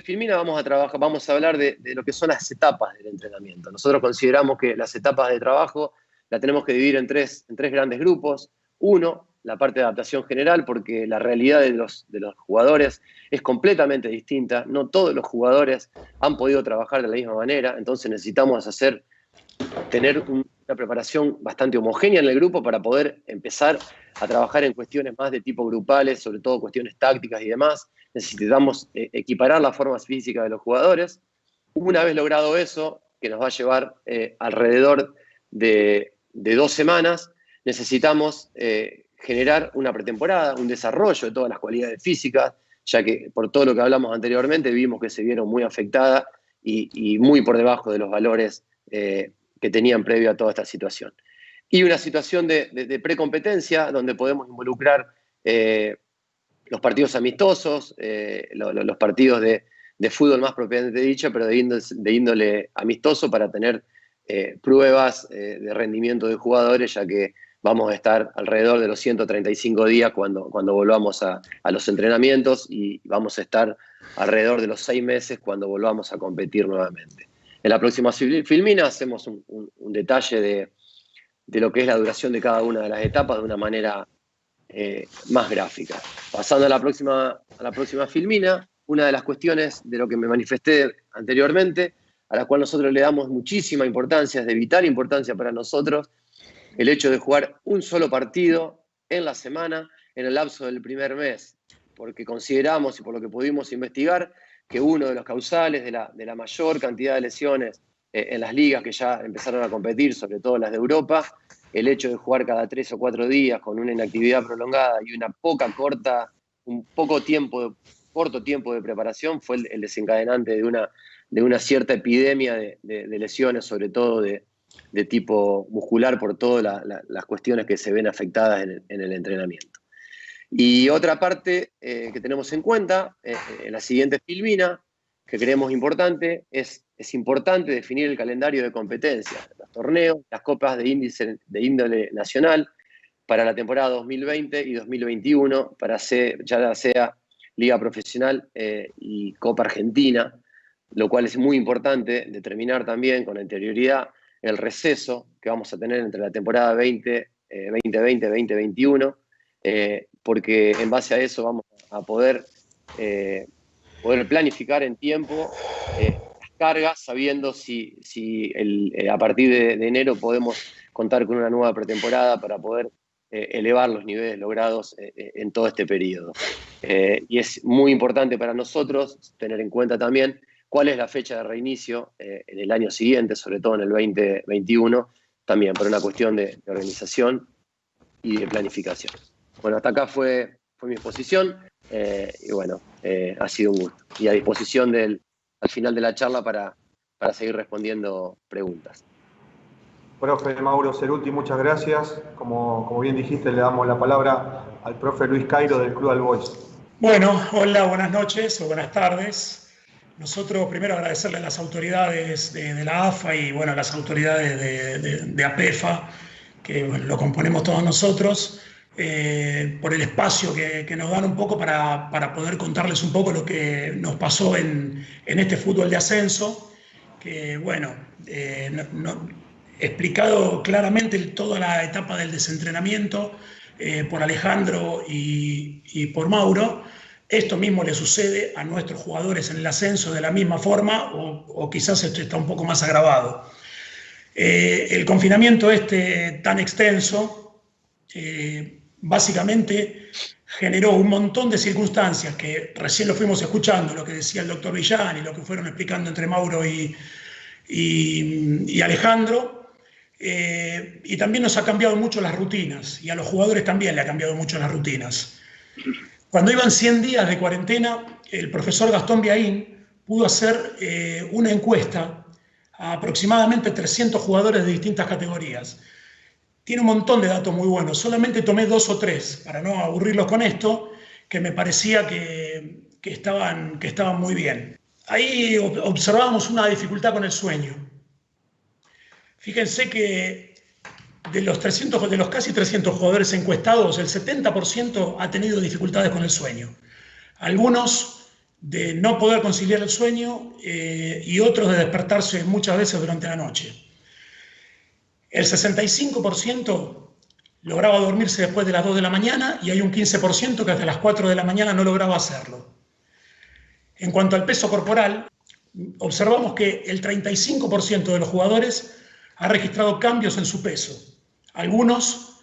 filmina vamos a hablar de lo que son las etapas del entrenamiento. Nosotros consideramos que las etapas de trabajo las tenemos que dividir en tres grandes grupos. Uno, la parte de adaptación general, porque la realidad de los jugadores es completamente distinta. No todos los jugadores han podido trabajar de la misma manera, entonces necesitamos tener una preparación bastante homogénea en el grupo para poder empezar a trabajar en cuestiones más de tipo grupales, sobre todo cuestiones tácticas y demás. Necesitamos equiparar la forma física de los jugadores. Una vez logrado eso, que nos va a llevar alrededor de 2 semanas, necesitamos generar una pretemporada, un desarrollo de todas las cualidades físicas, ya que por todo lo que hablamos anteriormente vimos que se vieron muy afectadas y muy por debajo de los valores que tenían previo a toda esta situación. Y una situación de precompetencia donde podemos involucrar los partidos amistosos, los partidos de fútbol más propiamente dicho, pero de índole amistoso para tener pruebas de rendimiento de jugadores, ya que vamos a estar alrededor de los 135 días cuando volvamos a los entrenamientos y vamos a estar alrededor de los 6 meses cuando volvamos a competir nuevamente. En la próxima filmina hacemos un detalle de lo que es la duración de cada una de las etapas de una manera más gráfica. Pasando a la próxima filmina, una de las cuestiones de lo que me manifesté anteriormente, a la cual nosotros le damos muchísima importancia, es de vital importancia para nosotros, el hecho de jugar un solo partido en la semana en el lapso del primer mes, porque consideramos y por lo que pudimos investigar que uno de los causales de la mayor cantidad de lesiones en las ligas que ya empezaron a competir, sobre todo las de Europa, el hecho de jugar cada 3 o 4 días con una inactividad prolongada y un corto tiempo de preparación fue el desencadenante de una cierta epidemia de lesiones, sobre todo de tipo muscular, por todas las cuestiones que se ven afectadas en el entrenamiento. Y otra parte que tenemos en cuenta, en la siguiente filmina, que creemos importante, es importante definir el calendario de competencias, los torneos, las copas de índole nacional para la temporada 2020 y 2021, ya sea Liga Profesional y Copa Argentina, lo cual es muy importante determinar también con anterioridad el receso que vamos a tener entre la temporada 2020-2021, porque en base a eso vamos a poder planificar en tiempo las cargas, sabiendo si a partir de enero podemos contar con una nueva pretemporada para poder elevar los niveles logrados en todo este periodo. Y es muy importante para nosotros tener en cuenta también cuál es la fecha de reinicio en el año siguiente, sobre todo en el 2021, también por una cuestión de organización y de planificación. Bueno, hasta acá fue mi exposición y bueno, ha sido un gusto. Y a disposición al final de la charla para seguir respondiendo preguntas. Profe Mauro Ceruti, muchas gracias. Como bien dijiste, le damos la palabra al profe Luis Cairo del Club Albois. Bueno, hola, buenas noches o buenas tardes. Nosotros primero agradecerle a las autoridades de la AFA y bueno, a las autoridades de APEFA, que bueno, lo componemos todos nosotros, por el espacio que nos dan un poco para poder contarles un poco lo que nos pasó en este fútbol de ascenso, que bueno, explicado claramente toda la etapa del desentrenamiento por Alejandro y por Mauro. Esto mismo le sucede a nuestros jugadores en el ascenso de la misma forma o quizás esto está un poco más agravado. El confinamiento tan extenso básicamente generó un montón de circunstancias que recién lo fuimos escuchando, lo que decía el doctor Villani, lo que fueron explicando entre Mauro y Alejandro. Y también nos ha cambiado mucho las rutinas y a los jugadores también le ha cambiado mucho las rutinas. Cuando iban 100 días de cuarentena, el profesor Gastón Biaín pudo hacer una encuesta a aproximadamente 300 jugadores de distintas categorías. Tiene un montón de datos muy buenos, solamente tomé 2 o 3 para no aburrirlos con esto, que me parecía que estaban muy bien. Ahí observábamos una dificultad con el sueño. Fíjense que de los casi 300 jugadores encuestados, el 70% ha tenido dificultades con el sueño. Algunos de no poder conciliar el sueño y otros de despertarse muchas veces durante la noche. El 65% lograba dormirse después de las 2 de la mañana y hay un 15% que hasta las 4 de la mañana no lograba hacerlo. En cuanto al peso corporal, observamos que el 35% de los jugadores ha registrado cambios en su peso. Algunos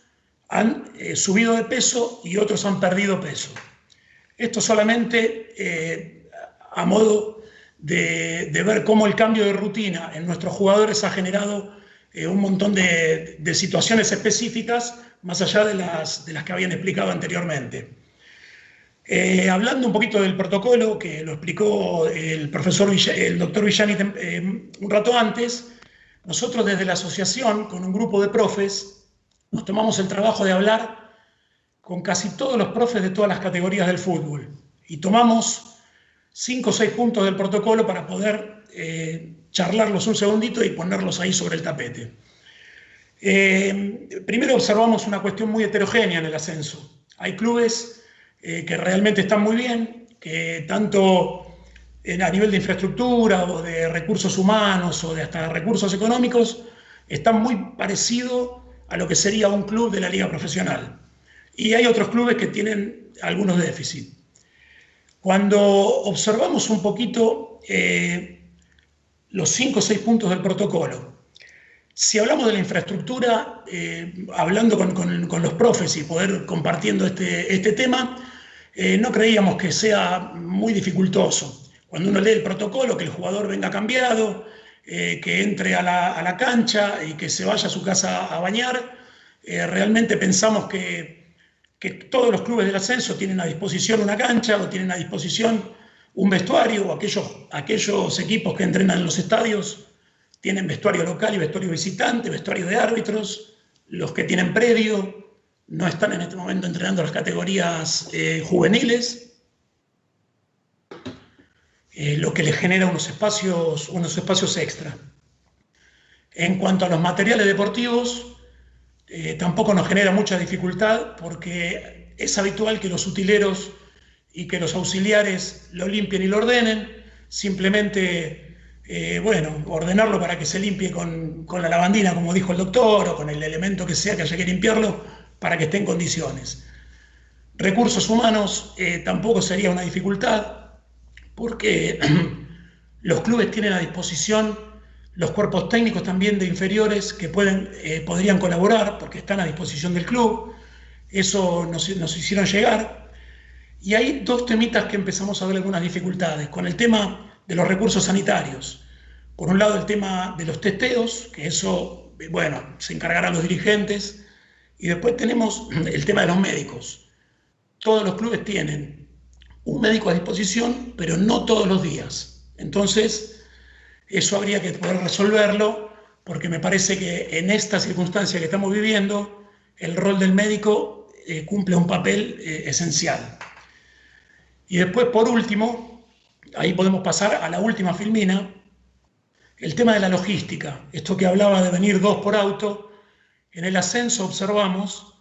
han subido de peso y otros han perdido peso. Esto solamente a modo de ver cómo el cambio de rutina en nuestros jugadores ha generado un montón de situaciones específicas más allá de las que habían explicado anteriormente. Hablando un poquito del protocolo, que lo explicó el doctor Villani un rato antes, nosotros desde la asociación, con un grupo de profes, nos tomamos el trabajo de hablar con casi todos los profes de todas las categorías del fútbol y tomamos 5 o 6 puntos del protocolo para poder charlarlos un segundito y ponerlos ahí sobre el tapete. Primero observamos una cuestión muy heterogénea en el ascenso. Hay clubes que realmente están muy bien, que tanto a nivel de infraestructura o de recursos humanos o de hasta recursos económicos están muy parecidos a lo que sería un club de la liga profesional. Y hay otros clubes que tienen algunos déficits. Cuando observamos un poquito los 5 o 6 puntos del protocolo, si hablamos de la infraestructura, hablando con los profes y poder compartiendo este tema, no creíamos que sea muy dificultoso. Cuando uno lee el protocolo, que el jugador venga cambiado, que entre a la cancha y que se vaya a su casa a bañar, realmente pensamos que todos los clubes del ascenso tienen a disposición una cancha o tienen a disposición un vestuario, o aquellos equipos que entrenan en los estadios tienen vestuario local y vestuario visitante, vestuario de árbitros, los que tienen predio no están en este momento entrenando las categorías juveniles, lo que les genera unos espacios extra. En cuanto a los materiales deportivos, tampoco nos genera mucha dificultad porque es habitual que los utileros y que los auxiliares lo limpien y lo ordenen, simplemente ordenarlo para que se limpie con la lavandina, como dijo el doctor, o con el elemento que sea que haya que limpiarlo para que esté en condiciones. Recursos humanos tampoco sería una dificultad, porque los clubes tienen a disposición los cuerpos técnicos también de inferiores que podrían colaborar porque están a disposición del club. Eso nos hicieron llegar. Y hay dos temitas que empezamos a ver algunas dificultades. Con el tema de los recursos sanitarios. Por un lado, el tema de los testeos, que eso, bueno, se encargarán los dirigentes. Y después tenemos el tema de los médicos. Todos los clubes tienen un médico a disposición, pero no todos los días. Entonces, eso habría que poder resolverlo, porque me parece que en esta circunstancia que estamos viviendo, el rol del médico cumple un papel esencial. Y después, por último, ahí podemos pasar a la última filmina, el tema de la logística. Esto que hablaba de venir 2 por auto, en el ascenso observamos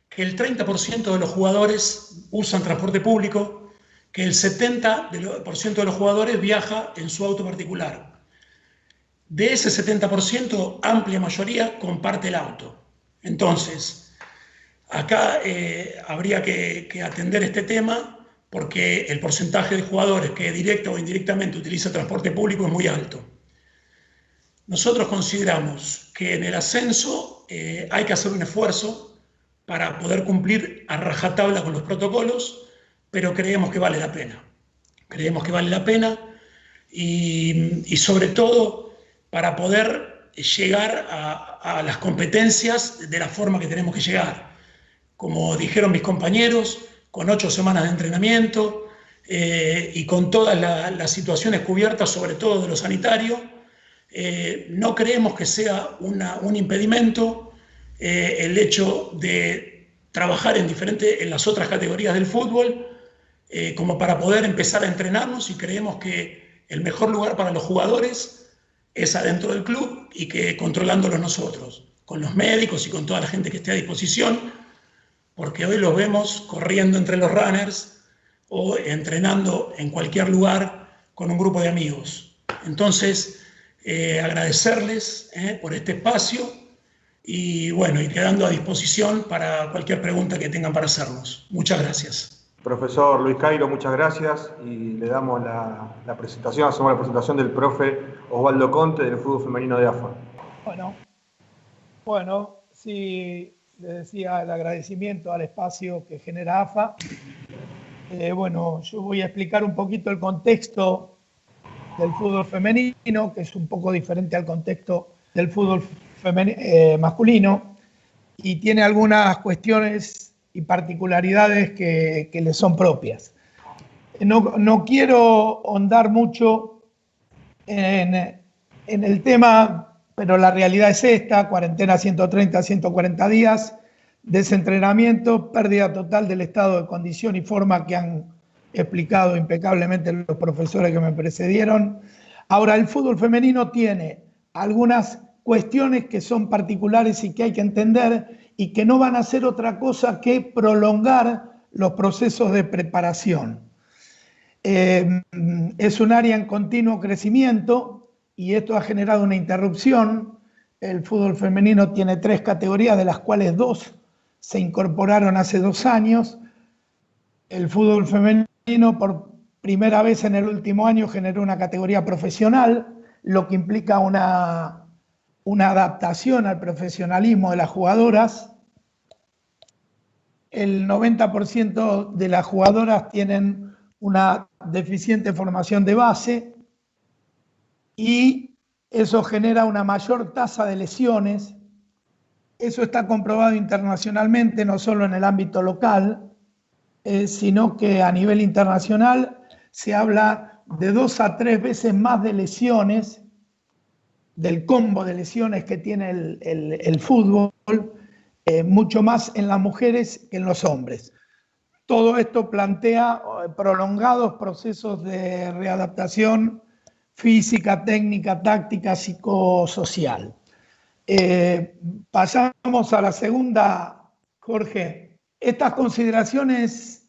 que el 30% de los jugadores usan transporte público, que el 70% de los jugadores viaja en su auto particular. De ese 70%, amplia mayoría comparte el auto. Entonces, acá habría que atender este tema porque el porcentaje de jugadores que directa o indirectamente utiliza transporte público es muy alto. Nosotros consideramos que en el ascenso hay que hacer un esfuerzo para poder cumplir a rajatabla con los protocolos, pero creemos que vale la pena. Creemos que vale la pena y sobre todo para poder llegar a las competencias de la forma que tenemos que llegar. Como dijeron mis compañeros, con 8 semanas de entrenamiento y con todas las situaciones cubiertas, sobre todo de lo sanitario, no creemos que sea un impedimento el hecho de trabajar en las otras categorías del fútbol como para poder empezar a entrenarnos, y creemos que el mejor lugar para los jugadores es adentro del club y que controlándolos nosotros, con los médicos y con toda la gente que esté a disposición, porque hoy los vemos corriendo entre los runners o entrenando en cualquier lugar con un grupo de amigos. Entonces, agradecerles por este espacio y bueno, y quedando a disposición para cualquier pregunta que tengan para hacernos. Muchas gracias. Profesor Luis Cairo, muchas gracias, y le damos la presentación, hacemos la presentación del profe Osvaldo Conte del fútbol femenino de AFA. Bueno, sí, le decía el agradecimiento al espacio que genera AFA. Bueno, yo voy a explicar un poquito el contexto del fútbol femenino, que es un poco diferente al contexto del fútbol masculino, y tiene algunas cuestiones y particularidades que le son propias. No quiero ahondar mucho en el tema, pero la realidad es esta: cuarentena 130, 140 días, desentrenamiento, pérdida total del estado de condición y forma que han explicado impecablemente los profesores que me precedieron. Ahora, el fútbol femenino tiene algunas cuestiones que son particulares y que hay que entender y que no van a hacer otra cosa que prolongar los procesos de preparación. Es un área en continuo crecimiento y esto ha generado una interrupción. El fútbol femenino tiene 3 categorías, de las cuales 2 se incorporaron hace 2 años. El fútbol femenino por primera vez en el último año generó una categoría profesional, lo que implica una adaptación al profesionalismo de las jugadoras. El 90% de las jugadoras tienen una deficiente formación de base y eso genera una mayor tasa de lesiones. Eso está comprobado internacionalmente, no solo en el ámbito local, sino que a nivel internacional se habla de 2 a 3 veces más de lesiones, del combo de lesiones que tiene el fútbol, mucho más en las mujeres que en los hombres. Todo esto plantea prolongados procesos de readaptación física, técnica, táctica, psicosocial. Pasamos a la segunda, Jorge. Estas consideraciones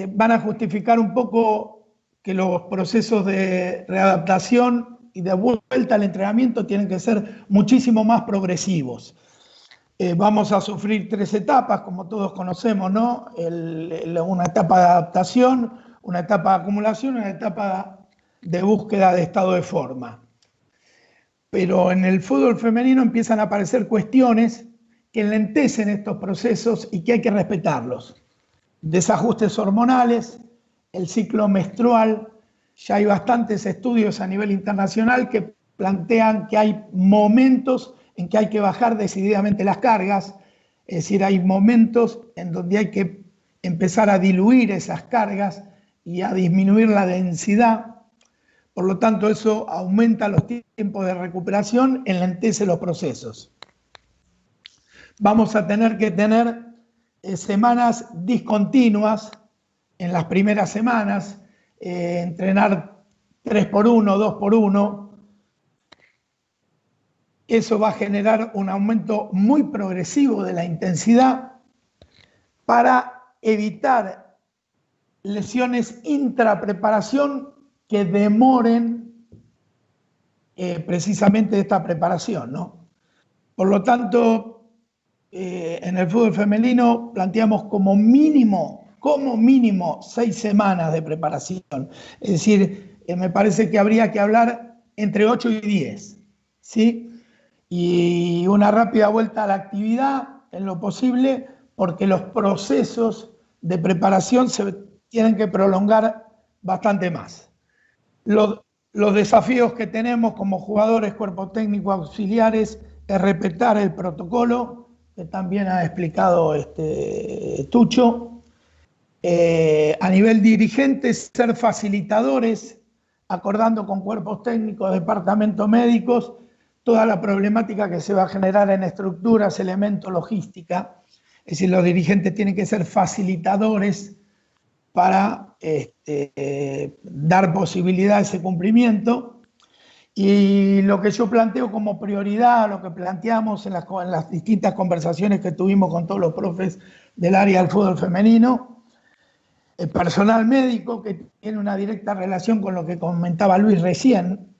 van a justificar un poco que los procesos de readaptación y de vuelta al entrenamiento tienen que ser muchísimo más progresivos. Vamos a sufrir 3 etapas, como todos conocemos, ¿no? Una etapa de adaptación, una etapa de acumulación y una etapa de búsqueda de estado de forma. Pero en el fútbol femenino empiezan a aparecer cuestiones que enlentecen estos procesos y que hay que respetarlos. Desajustes hormonales, el ciclo menstrual, ya hay bastantes estudios a nivel internacional que plantean que hay momentos en que hay que bajar decididamente las cargas, es decir, hay momentos en donde hay que empezar a diluir esas cargas y a disminuir la densidad. Por lo tanto, eso aumenta los tiempos de recuperación, enlentece los procesos. Vamos a tener que tener semanas discontinuas en las primeras semanas, entrenar 3x1, 2x1. Eso va a generar un aumento muy progresivo de la intensidad para evitar lesiones intrapreparación que demoren precisamente esta preparación, ¿no? Por lo tanto, en el fútbol femenino planteamos como mínimo 6 semanas de preparación. Es decir, me parece que habría que hablar entre 8 y 10, ¿sí? Y una rápida vuelta a la actividad en lo posible, porque los procesos de preparación se tienen que prolongar bastante más. Los desafíos que tenemos como jugadores, cuerpo técnico, auxiliares, es respetar el protocolo, que también ha explicado Tucho. A nivel dirigente, ser facilitadores, acordando con cuerpos técnicos, departamentos médicos, toda la problemática que se va a generar en estructuras, elementos, logística. Es decir, los dirigentes tienen que ser facilitadores para dar posibilidad a ese cumplimiento. Y lo que yo planteo como prioridad, lo que planteamos en las distintas conversaciones que tuvimos con todos los profes del área del fútbol femenino, el personal médico, que tiene una directa relación con lo que comentaba Luis recién,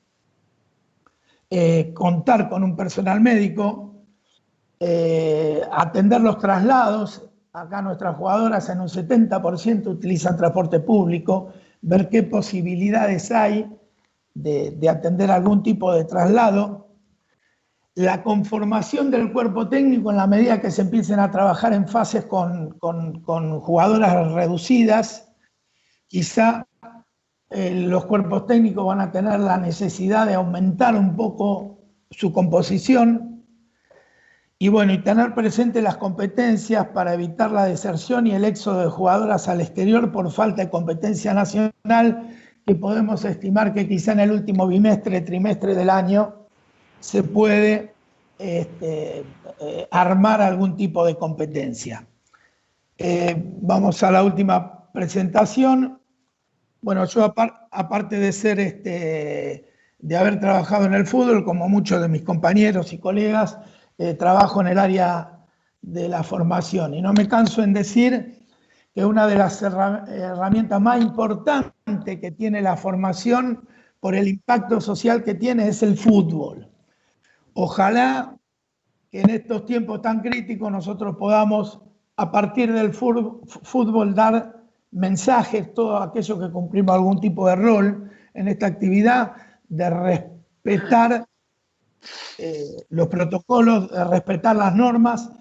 contar con un personal médico, atender los traslados. Acá nuestras jugadoras en un 70% utilizan transporte público, ver qué posibilidades hay de atender algún tipo de traslado. La conformación del cuerpo técnico en la medida que se empiecen a trabajar en fases con jugadoras reducidas, quizá los cuerpos técnicos van a tener la necesidad de aumentar un poco su composición y bueno, y tener presente las competencias para evitar la deserción y el éxodo de jugadoras al exterior por falta de competencia nacional, que podemos estimar que quizá en el último trimestre del año se puede armar algún tipo de competencia. Vamos a la última presentación. Bueno, yo aparte de ser de haber trabajado en el fútbol, como muchos de mis compañeros y colegas, trabajo en el área de la formación y no me canso en decir que una de las herramientas más importantes que tiene la formación por el impacto social que tiene es el fútbol. Ojalá que en estos tiempos tan críticos nosotros podamos, a partir del fútbol, dar mensajes, todos aquellos que cumplimos algún tipo de rol en esta actividad, de respetar los protocolos, de respetar las normas,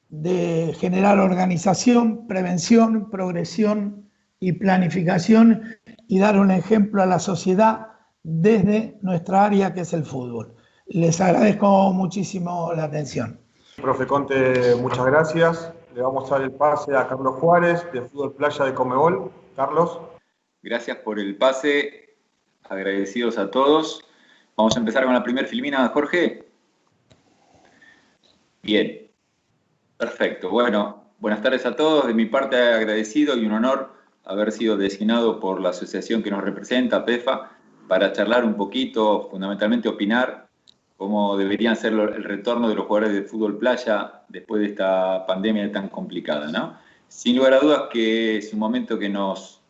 de generar organización, prevención, progresión y planificación y dar un ejemplo a la sociedad desde nuestra área que es el fútbol. Les agradezco muchísimo la atención. Profe Conte, muchas gracias. Le vamos a dar el pase a Carlos Juárez, de Fútbol Playa de Conmebol. Carlos. Gracias por el pase, agradecidos a todos. Vamos a empezar con la primera filmina, Jorge. Bien, perfecto. Bueno, buenas tardes a todos. De mi parte, agradecido y un honor haber sido designado por la asociación que nos representa, PEFA, para charlar un poquito, fundamentalmente opinar cómo deberían ser el retorno de los jugadores de fútbol playa después de esta pandemia tan complicada, ¿no? Sin lugar a dudas que es un momento que nos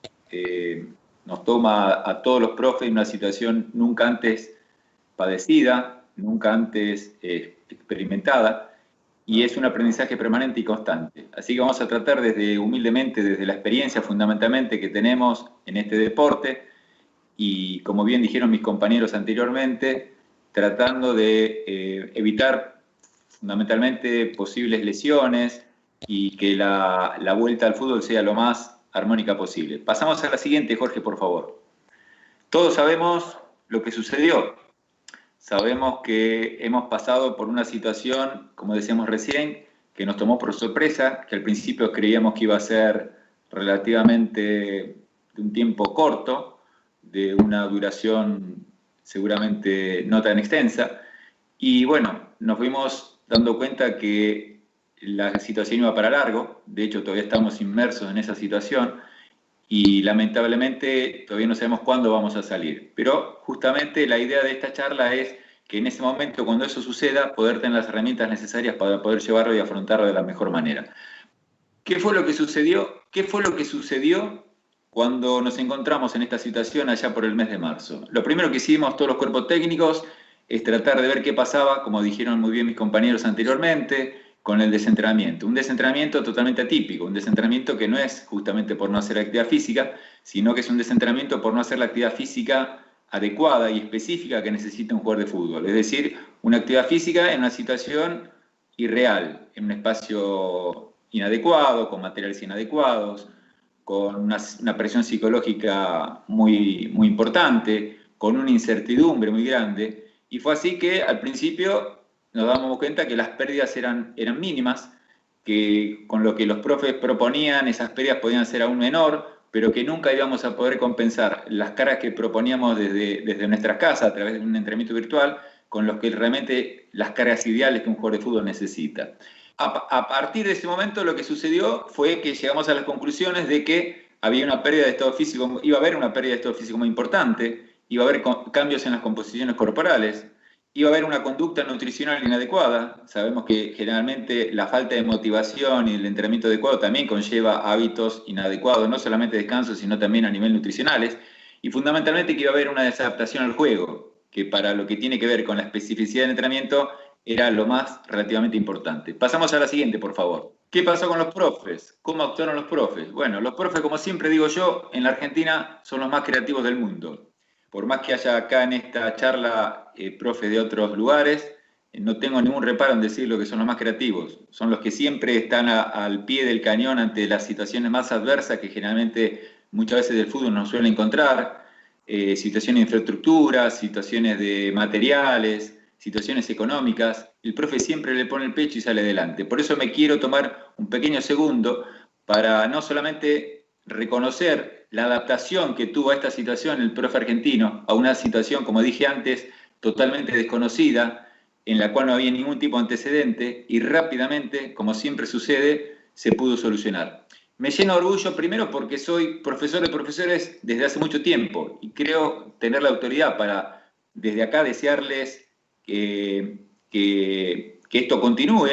toma a todos los profes en una situación nunca antes padecida, nunca antes experimentada, y es un aprendizaje permanente y constante. Así que vamos a tratar humildemente, desde la experiencia fundamentalmente que tenemos en este deporte, y como bien dijeron mis compañeros anteriormente, tratando de evitar fundamentalmente posibles lesiones y que la vuelta al fútbol sea lo más armónica posible. Pasamos a la siguiente, Jorge, por favor. Todos sabemos lo que sucedió. Sabemos que hemos pasado por una situación, como decíamos recién, que nos tomó por sorpresa, que al principio creíamos que iba a ser relativamente de un tiempo corto, de una duración seguramente no tan extensa, y bueno, nos fuimos dando cuenta que la situación iba para largo. De hecho todavía estamos inmersos en esa situación y lamentablemente todavía no sabemos cuándo vamos a salir. Pero justamente la idea de esta charla es que en ese momento, cuando eso suceda, poder tener las herramientas necesarias para poder llevarlo y afrontarlo de la mejor manera. ¿Qué fue lo que sucedió? ¿Qué fue lo que sucedió cuando nos encontramos en esta situación allá por el mes de marzo? Lo primero que hicimos todos los cuerpos técnicos es tratar de ver qué pasaba, como dijeron muy bien mis compañeros anteriormente, con el desentrenamiento. Un desentrenamiento totalmente atípico, un desentrenamiento que no es justamente por no hacer actividad física, sino que es un desentrenamiento por no hacer la actividad física adecuada y específica que necesita un jugador de fútbol. Es decir, una actividad física en una situación irreal, en un espacio inadecuado, con materiales inadecuados, con una presión psicológica muy importante, con una incertidumbre muy grande. Y fue así que al principio nos damos cuenta que las pérdidas eran mínimas, que con lo que los profes proponían esas pérdidas podían ser aún menor, pero que nunca íbamos a poder compensar las cargas que proponíamos desde nuestras casas a través de un entrenamiento virtual con los que realmente las cargas ideales que un jugador de fútbol necesita. A partir de ese momento lo que sucedió fue que llegamos a las conclusiones de que había una pérdida de estado físico, iba a haber una pérdida de estado físico muy importante, iba a haber cambios en las composiciones corporales, iba a haber una conducta nutricional inadecuada. Sabemos que generalmente la falta de motivación y el entrenamiento adecuado también conlleva hábitos inadecuados, no solamente descanso, sino también a nivel nutricionales. Y fundamentalmente que iba a haber una desadaptación al juego, que para lo que tiene que ver con la especificidad del entrenamiento era lo más relativamente importante. Pasamos a la siguiente, por favor. ¿Qué pasó con los profes? ¿Cómo actuaron los profes? Bueno, los profes, como siempre digo yo, en la Argentina son los más creativos del mundo. Por más que haya acá en esta charla profes de otros lugares, no tengo ningún reparo en decir lo que son los más creativos. Son los que siempre están al pie del cañón ante las situaciones más adversas que generalmente muchas veces del fútbol nos suele encontrar, situaciones de infraestructura, situaciones de materiales, situaciones económicas. El profe siempre le pone el pecho y sale adelante. Por eso me quiero tomar un pequeño segundo para no solamente reconocer la adaptación que tuvo a esta situación el profe argentino, a una situación, como dije antes, totalmente desconocida, en la cual no había ningún tipo de antecedente y rápidamente, como siempre sucede, se pudo solucionar. Me llena de orgullo primero porque soy profesor de profesores desde hace mucho tiempo y creo tener la autoridad para desde acá desearles que esto continúe,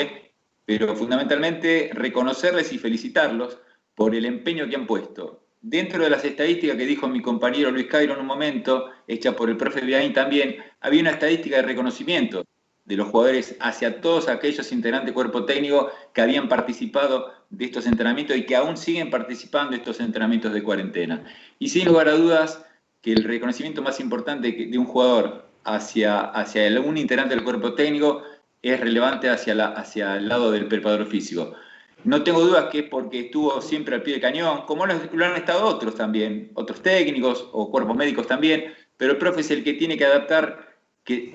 pero fundamentalmente reconocerles y felicitarlos por el empeño que han puesto. Dentro de las estadísticas que dijo mi compañero Luis Cairo en un momento, hecha por el profe Biaín también, había una estadística de reconocimiento de los jugadores hacia todos aquellos integrantes del cuerpo técnico que habían participado de estos entrenamientos y que aún siguen participando de estos entrenamientos de cuarentena. Y sin lugar a dudas que el reconocimiento más importante de un jugador hacia algún integrante del cuerpo técnico es relevante hacia el lado del preparador físico. No tengo dudas que es porque estuvo siempre al pie del cañón, como lo han estado otros también, otros técnicos o cuerpos médicos también, pero el profe es el que tiene que adaptar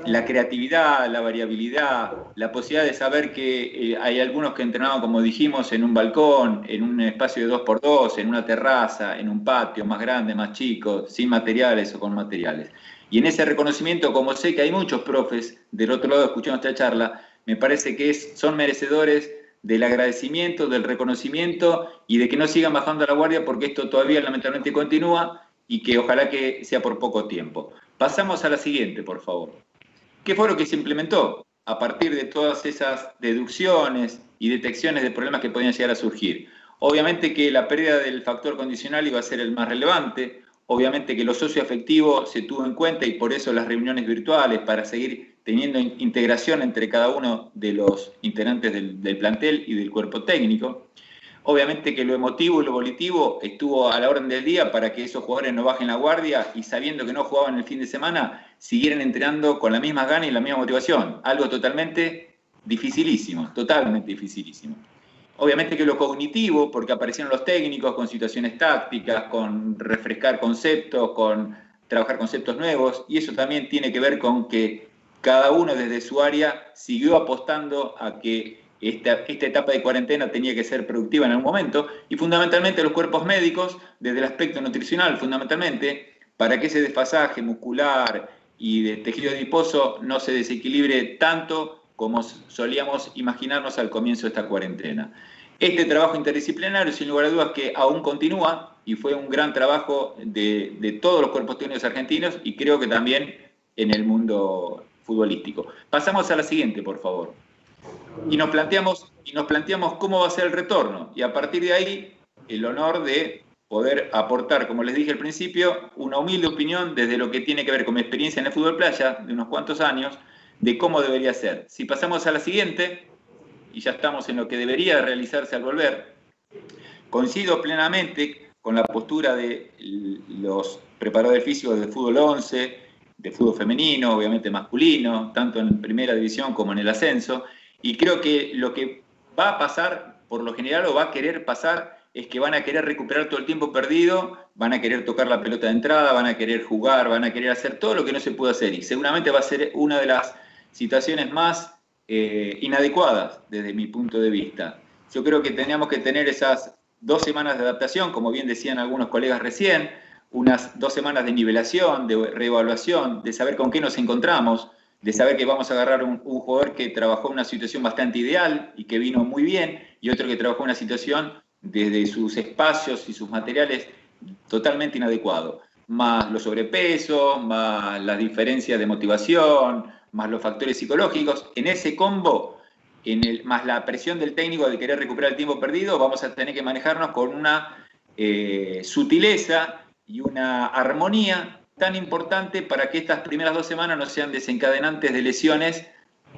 la creatividad, la variabilidad, la posibilidad de saber que hay algunos que entrenaban, como dijimos, en un balcón, en un espacio de 2x2, en una terraza, en un patio más grande, más chico, sin materiales o con materiales. Y en ese reconocimiento, como sé que hay muchos profes del otro lado escuchando esta charla, me parece que son merecedores del agradecimiento, del reconocimiento y de que no sigan bajando la guardia porque esto todavía lamentablemente continúa y que ojalá que sea por poco tiempo. Pasamos a la siguiente, por favor. ¿Qué fue lo que se implementó a partir de todas esas deducciones y detecciones de problemas que podían llegar a surgir? Obviamente que la pérdida del factor condicional iba a ser el más relevante, obviamente que lo socioafectivo se tuvo en cuenta y por eso las reuniones virtuales para seguir teniendo integración entre cada uno de los integrantes del plantel y del cuerpo técnico. Obviamente que lo emotivo y lo volitivo estuvo a la orden del día para que esos jugadores no bajen la guardia y sabiendo que no jugaban el fin de semana, siguieran entrenando con las mismas ganas y la misma motivación. Algo totalmente dificilísimos, totalmente dificilísimos. Obviamente que lo cognitivo, porque aparecieron los técnicos con situaciones tácticas, con refrescar conceptos, con trabajar conceptos nuevos, y eso también tiene que ver con que cada uno desde su área siguió apostando a que esta etapa de cuarentena tenía que ser productiva en algún momento, y fundamentalmente los cuerpos médicos, desde el aspecto nutricional, fundamentalmente, para que ese desfasaje muscular y de tejido adiposo no se desequilibre tanto como solíamos imaginarnos al comienzo de esta cuarentena. Este trabajo interdisciplinario, sin lugar a dudas, que aún continúa, y fue un gran trabajo de todos los cuerpos técnicos argentinos, y creo que también en el mundo futbolístico. Pasamos a la siguiente, por favor. Y nos planteamos cómo va a ser el retorno, y a partir de ahí, el honor de poder aportar, como les dije al principio, una humilde opinión desde lo que tiene que ver con mi experiencia en el fútbol playa, de unos cuantos años, de cómo debería ser. Si pasamos a la siguiente, y ya estamos en lo que debería realizarse al volver, coincido plenamente con la postura de los preparadores físicos del fútbol 11, de fútbol femenino, obviamente masculino, tanto en primera división como en el ascenso, y creo que lo que va a pasar, por lo general, o va a querer pasar, es que van a querer recuperar todo el tiempo perdido, van a querer tocar la pelota de entrada, van a querer jugar, van a querer hacer todo lo que no se puede hacer, y seguramente va a ser una de las situaciones más inadecuadas desde mi punto de vista. Yo creo que teníamos que tener esas 2 semanas de adaptación, como bien decían algunos colegas recién, unas 2 semanas de nivelación, de reevaluación, de saber con qué nos encontramos, de saber que vamos a agarrar un jugador que trabajó en una situación bastante ideal y que vino muy bien, y otro que trabajó en una situación desde sus espacios y sus materiales totalmente inadecuado. Más los sobrepesos, más las diferencias de motivación, más los factores psicológicos. En ese combo, más la presión del técnico de querer recuperar el tiempo perdido, vamos a tener que manejarnos con una sutileza y una armonía tan importante para que estas primeras 2 semanas no sean desencadenantes de lesiones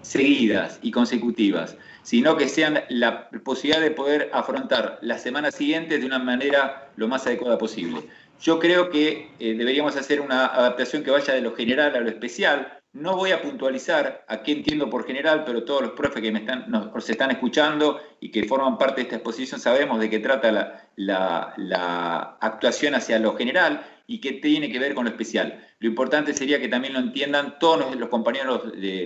seguidas y consecutivas, sino que sean la posibilidad de poder afrontar las semanas siguientes de una manera lo más adecuada posible. Yo creo que deberíamos hacer una adaptación que vaya de lo general a lo especial. No voy a puntualizar a qué entiendo por general, pero todos los profes que nos están escuchando y que forman parte de esta exposición sabemos de qué trata la actuación hacia lo general y qué tiene que ver con lo especial. Lo importante sería que también lo entiendan todos los compañeros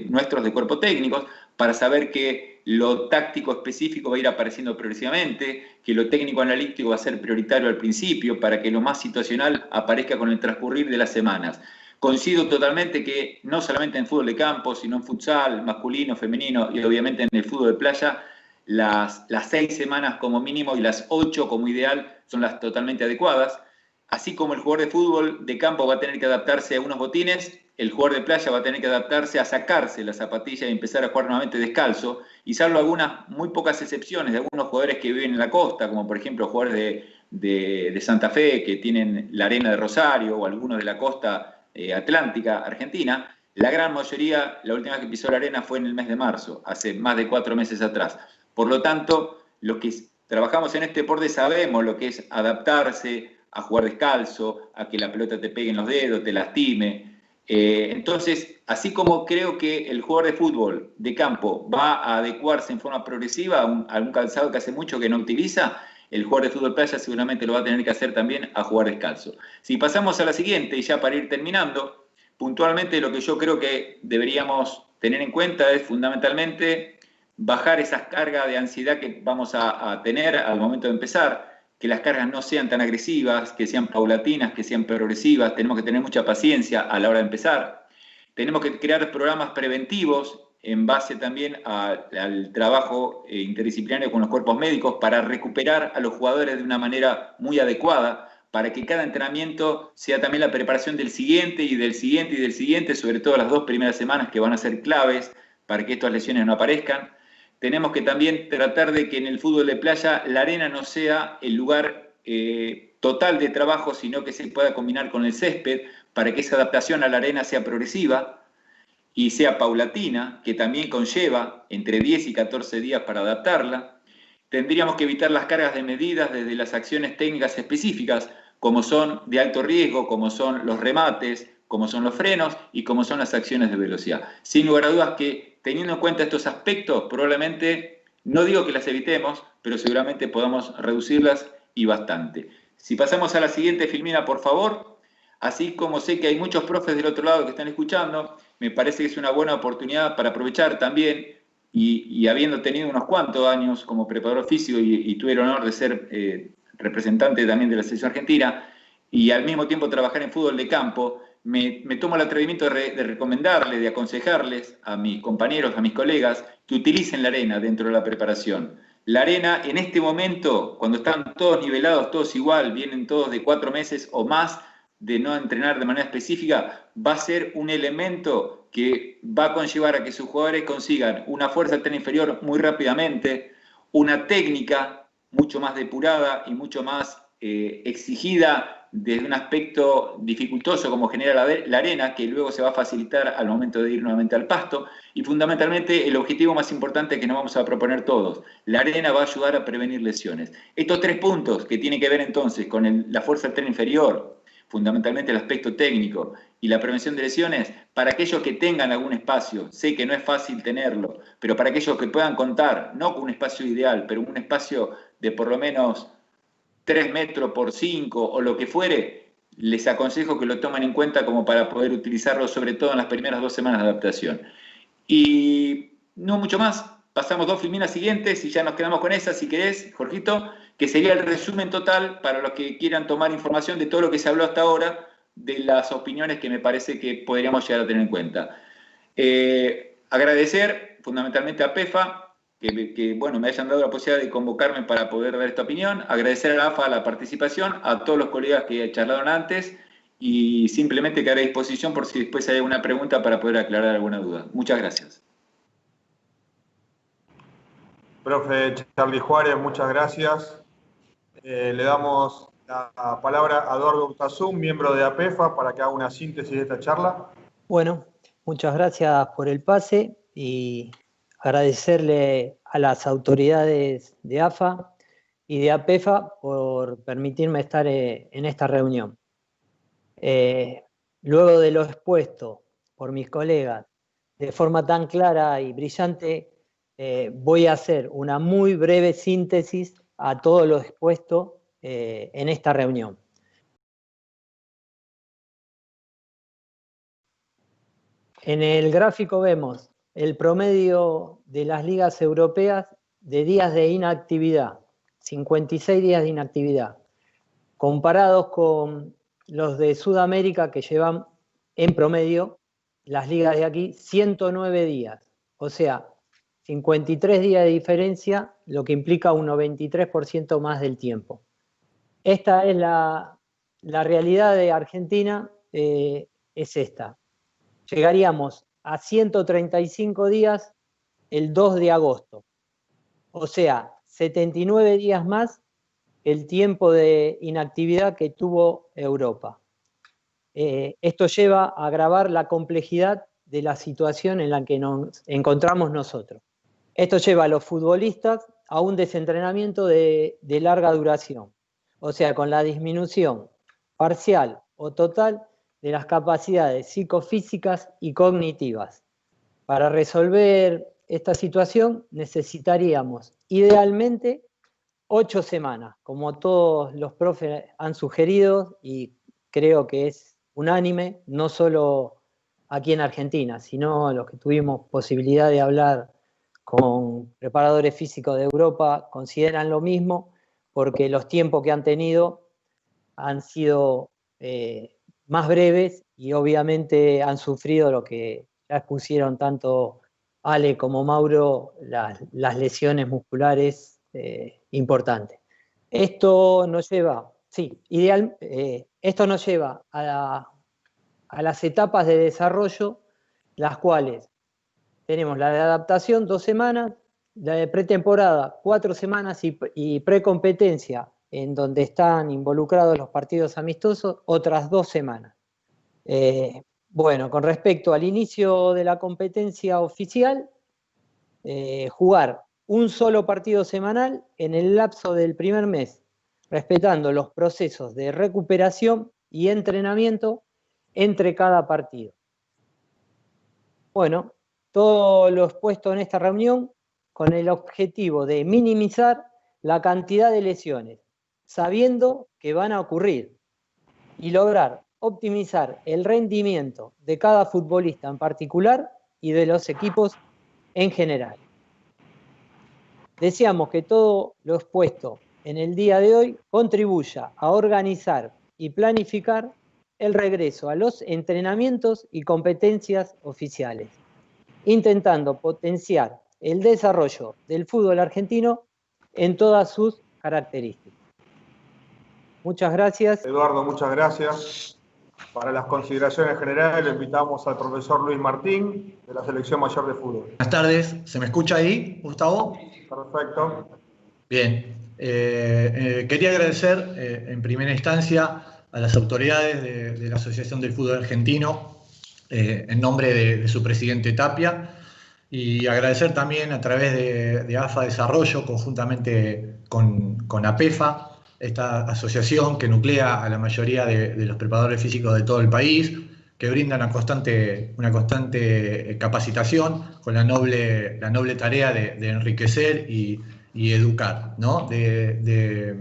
nuestros de cuerpo técnicos para saber que lo táctico específico va a ir apareciendo progresivamente, que lo técnico analítico va a ser prioritario al principio para que lo más situacional aparezca con el transcurrir de las semanas. Coincido totalmente que no solamente en fútbol de campo, sino en futsal, masculino, femenino y obviamente en el fútbol de playa, las 6 semanas como mínimo y las 8 como ideal son las totalmente adecuadas. Así como el jugador de fútbol de campo va a tener que adaptarse a unos botines, el jugador de playa va a tener que adaptarse a sacarse las zapatillas y empezar a jugar nuevamente descalzo, y salvo algunas muy pocas excepciones de algunos jugadores que viven en la costa, como por ejemplo jugadores de Santa Fe que tienen la arena de Rosario o algunos de la costa atlántica argentina, la gran mayoría, la última vez que pisó la arena fue en el mes de marzo, hace más de 4 meses atrás. Por lo tanto, los que trabajamos en este deporte sabemos lo que es adaptarse a jugar descalzo, a que la pelota te pegue en los dedos, te lastime. Entonces, así como creo que el jugador de fútbol de campo va a adecuarse en forma progresiva a un calzado que hace mucho que no utiliza, el jugador de fútbol playa seguramente lo va a tener que hacer también a jugar descalzo. Si pasamos a la siguiente, y ya para ir terminando, puntualmente lo que yo creo que deberíamos tener en cuenta es fundamentalmente bajar esas cargas de ansiedad que vamos a tener al momento de empezar, que las cargas no sean tan agresivas, que sean paulatinas, que sean progresivas. Tenemos que tener mucha paciencia a la hora de empezar. Tenemos que crear programas preventivos en base también al trabajo interdisciplinario con los cuerpos médicos para recuperar a los jugadores de una manera muy adecuada, para que cada entrenamiento sea también la preparación del siguiente y del siguiente y del siguiente, sobre todo las 2 primeras semanas que van a ser claves para que estas lesiones no aparezcan. Tenemos que también tratar de que en el fútbol de playa la arena no sea el lugar total de trabajo, sino que se pueda combinar con el césped para que esa adaptación a la arena sea progresiva y sea paulatina, que también conlleva entre 10 y 14 días para adaptarla. Tendríamos que evitar las cargas de medidas desde las acciones técnicas específicas, como son de alto riesgo, como son los remates, como son los frenos y como son las acciones de velocidad. Sin lugar a dudas que teniendo en cuenta estos aspectos, probablemente, no digo que las evitemos, pero seguramente podamos reducirlas y bastante. Si pasamos a la siguiente, Filmina, por favor. Así como sé que hay muchos profes del otro lado que están escuchando, me parece que es una buena oportunidad para aprovechar también, y habiendo tenido unos cuantos años como preparador físico y tuve el honor de ser representante también de la selección argentina, y al mismo tiempo trabajar en fútbol de campo, me tomo el atrevimiento de recomendarles, de aconsejarles a mis compañeros, a mis colegas, que utilicen la arena dentro de la preparación. La arena en este momento, cuando están todos nivelados, todos igual, vienen todos de 4 meses o más de no entrenar de manera específica, va a ser un elemento que va a conllevar a que sus jugadores consigan una fuerza tren inferior muy rápidamente, una técnica mucho más depurada y mucho más exigida desde un aspecto dificultoso como genera la arena, que luego se va a facilitar al momento de ir nuevamente al pasto, y fundamentalmente el objetivo más importante que nos vamos a proponer todos: la arena va a ayudar a prevenir lesiones. Estos 3 puntos que tienen que ver entonces con la fuerza del tren inferior, fundamentalmente el aspecto técnico y la prevención de lesiones, para aquellos que tengan algún espacio, sé que no es fácil tenerlo, pero para aquellos que puedan contar, no con un espacio ideal, pero un espacio de por lo menos 3 metros por 5 o lo que fuere, les aconsejo que lo tomen en cuenta como para poder utilizarlo, sobre todo en las primeras 2 semanas de adaptación. Y no mucho más, pasamos 2 filminas siguientes y ya nos quedamos con esa, si querés, Jorgito, que sería el resumen total para los que quieran tomar información de todo lo que se habló hasta ahora, de las opiniones que me parece que podríamos llegar a tener en cuenta. Agradecer fundamentalmente a PEFA, que bueno, me hayan dado la posibilidad de convocarme para poder dar esta opinión, agradecer a la AFA la participación, a todos los colegas que charlaron antes, y simplemente quedar a disposición por si después hay alguna pregunta para poder aclarar alguna duda. Muchas gracias. Profe Charlie Juárez, muchas gracias. Le damos la palabra a Eduardo Urtasun, miembro de APEFA, para que haga una síntesis de esta charla. Bueno, muchas gracias por el pase y agradecerle a las autoridades de AFA y de APEFA por permitirme estar en esta reunión. Luego de lo expuesto por mis colegas de forma tan clara y brillante, voy a hacer una muy breve síntesis a todo lo expuesto en esta reunión. En el gráfico vemos el promedio de las ligas europeas de días de inactividad, 56 días de inactividad, comparados con los de Sudamérica, que llevan en promedio las ligas de aquí 109 días, o sea, 53 días de diferencia, lo que implica un 93% más del tiempo. Esta es la realidad de Argentina, es esta. Llegaríamos a 135 días el 2 de agosto, o sea, 79 días más el tiempo de inactividad que tuvo Europa. Esto lleva a agravar la complejidad de la situación en la que nos encontramos nosotros. Esto lleva a los futbolistas a un desentrenamiento de larga duración, o sea, con la disminución parcial o total de las capacidades psicofísicas y cognitivas. Para resolver esta situación necesitaríamos idealmente 8 semanas, como todos los profes han sugerido, y creo que es unánime, no solo aquí en Argentina, sino los que tuvimos posibilidad de hablar con preparadores físicos de Europa consideran lo mismo, porque los tiempos que han tenido han sido más breves y obviamente han sufrido lo que ya expusieron tanto Ale como Mauro, las lesiones musculares importantes. Esto nos lleva, esto nos lleva a las etapas de desarrollo, las cuales tenemos la de adaptación 2 semanas, la de pretemporada 4 semanas y precompetencia, en donde están involucrados los partidos amistosos, otras 2 semanas. Bueno, con respecto al inicio de la competencia oficial, jugar un solo partido semanal en el lapso del primer mes, respetando los procesos de recuperación y entrenamiento entre cada partido. Bueno, todo lo expuesto en esta reunión con el objetivo de minimizar la cantidad de lesiones, sabiendo que van a ocurrir, y lograr optimizar el rendimiento de cada futbolista en particular y de los equipos en general. Deseamos que todo lo expuesto en el día de hoy contribuya a organizar y planificar el regreso a los entrenamientos y competencias oficiales, intentando potenciar el desarrollo del fútbol argentino en todas sus características. Muchas gracias. Eduardo, muchas gracias. Para las consideraciones generales, invitamos al profesor Luis Martín, de la Selección Mayor de Fútbol. Buenas tardes, ¿se me escucha ahí, Gustavo? Perfecto. Bien, quería agradecer en primera instancia a las autoridades de la Asociación del Fútbol Argentino, en nombre de su presidente Tapia, y agradecer también a través de AFA Desarrollo, conjuntamente con APEFA, esta asociación que nuclea a la mayoría de los preparadores físicos de todo el país, que brinda una constante capacitación con la noble tarea de enriquecer y educar, ¿no? de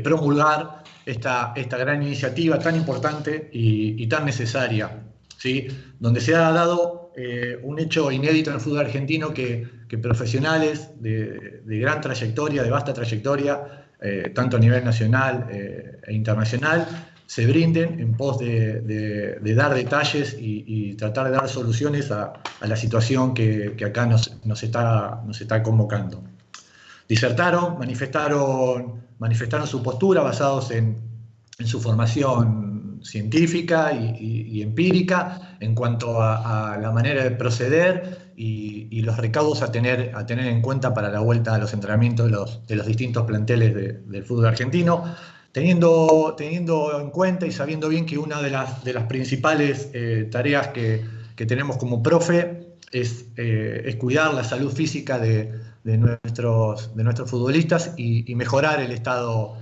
promulgar esta gran iniciativa tan importante y tan necesaria, ¿sí? Donde se ha dado un hecho inédito en el fútbol argentino que profesionales de gran trayectoria, de vasta trayectoria, tanto a nivel nacional e internacional, se brinden en pos de dar detalles y tratar de dar soluciones a la situación que acá nos está convocando. Disertaron, manifestaron su postura basados en su formación científica y empírica en cuanto a la manera de proceder y los recaudos a tener en cuenta para la vuelta a los entrenamientos de los distintos planteles del fútbol argentino, teniendo en cuenta y sabiendo bien que una de las principales tareas que tenemos como profe es cuidar la salud física de nuestros futbolistas y mejorar el estado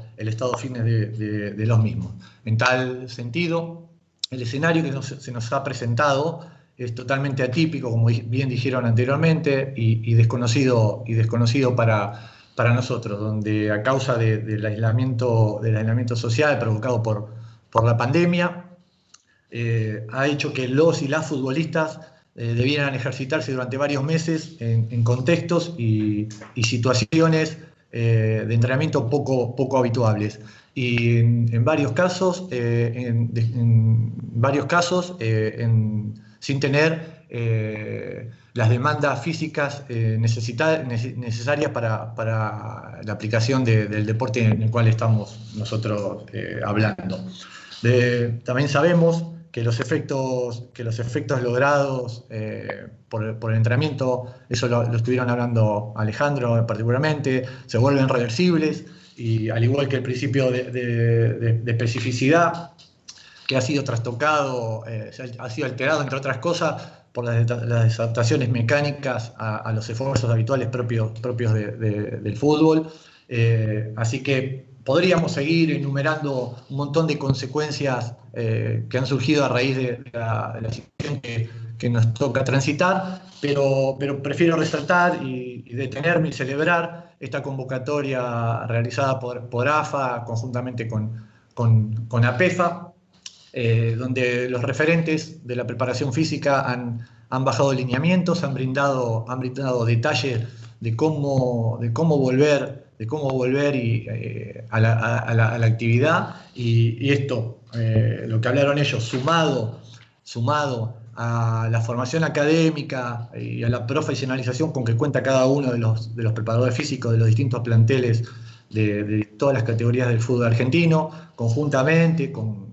fitness de los mismos. En tal sentido, el escenario que se nos ha presentado es totalmente atípico, como bien dijeron anteriormente, y desconocido para nosotros, donde a causa del aislamiento social provocado por la pandemia, ha hecho que los y las futbolistas debieran ejercitarse durante varios meses en contextos y situaciones de entrenamiento poco habituables. Y en varios casos, sin tener las demandas físicas necesarias para la aplicación del deporte en el cual estamos nosotros hablando. También sabemos que los efectos logrados por el entrenamiento, eso lo estuvieron hablando Alejandro particularmente, se vuelven reversibles, y al igual que el principio de especificidad, que ha sido trastocado, ha sido alterado, entre otras cosas, por las adaptaciones mecánicas a los esfuerzos habituales propios del fútbol. Así que podríamos seguir enumerando un montón de consecuencias que han surgido a raíz de la situación que nos toca transitar, pero prefiero resaltar y detenerme y celebrar esta convocatoria realizada por AFA conjuntamente con APEFA, donde los referentes de la preparación física han bajado lineamientos, han brindado detalles de cómo volver a la actividad, y esto, lo que hablaron ellos, sumado a la formación académica y a la profesionalización con que cuenta cada uno de los preparadores físicos de los distintos planteles de todas las categorías del fútbol argentino, conjuntamente con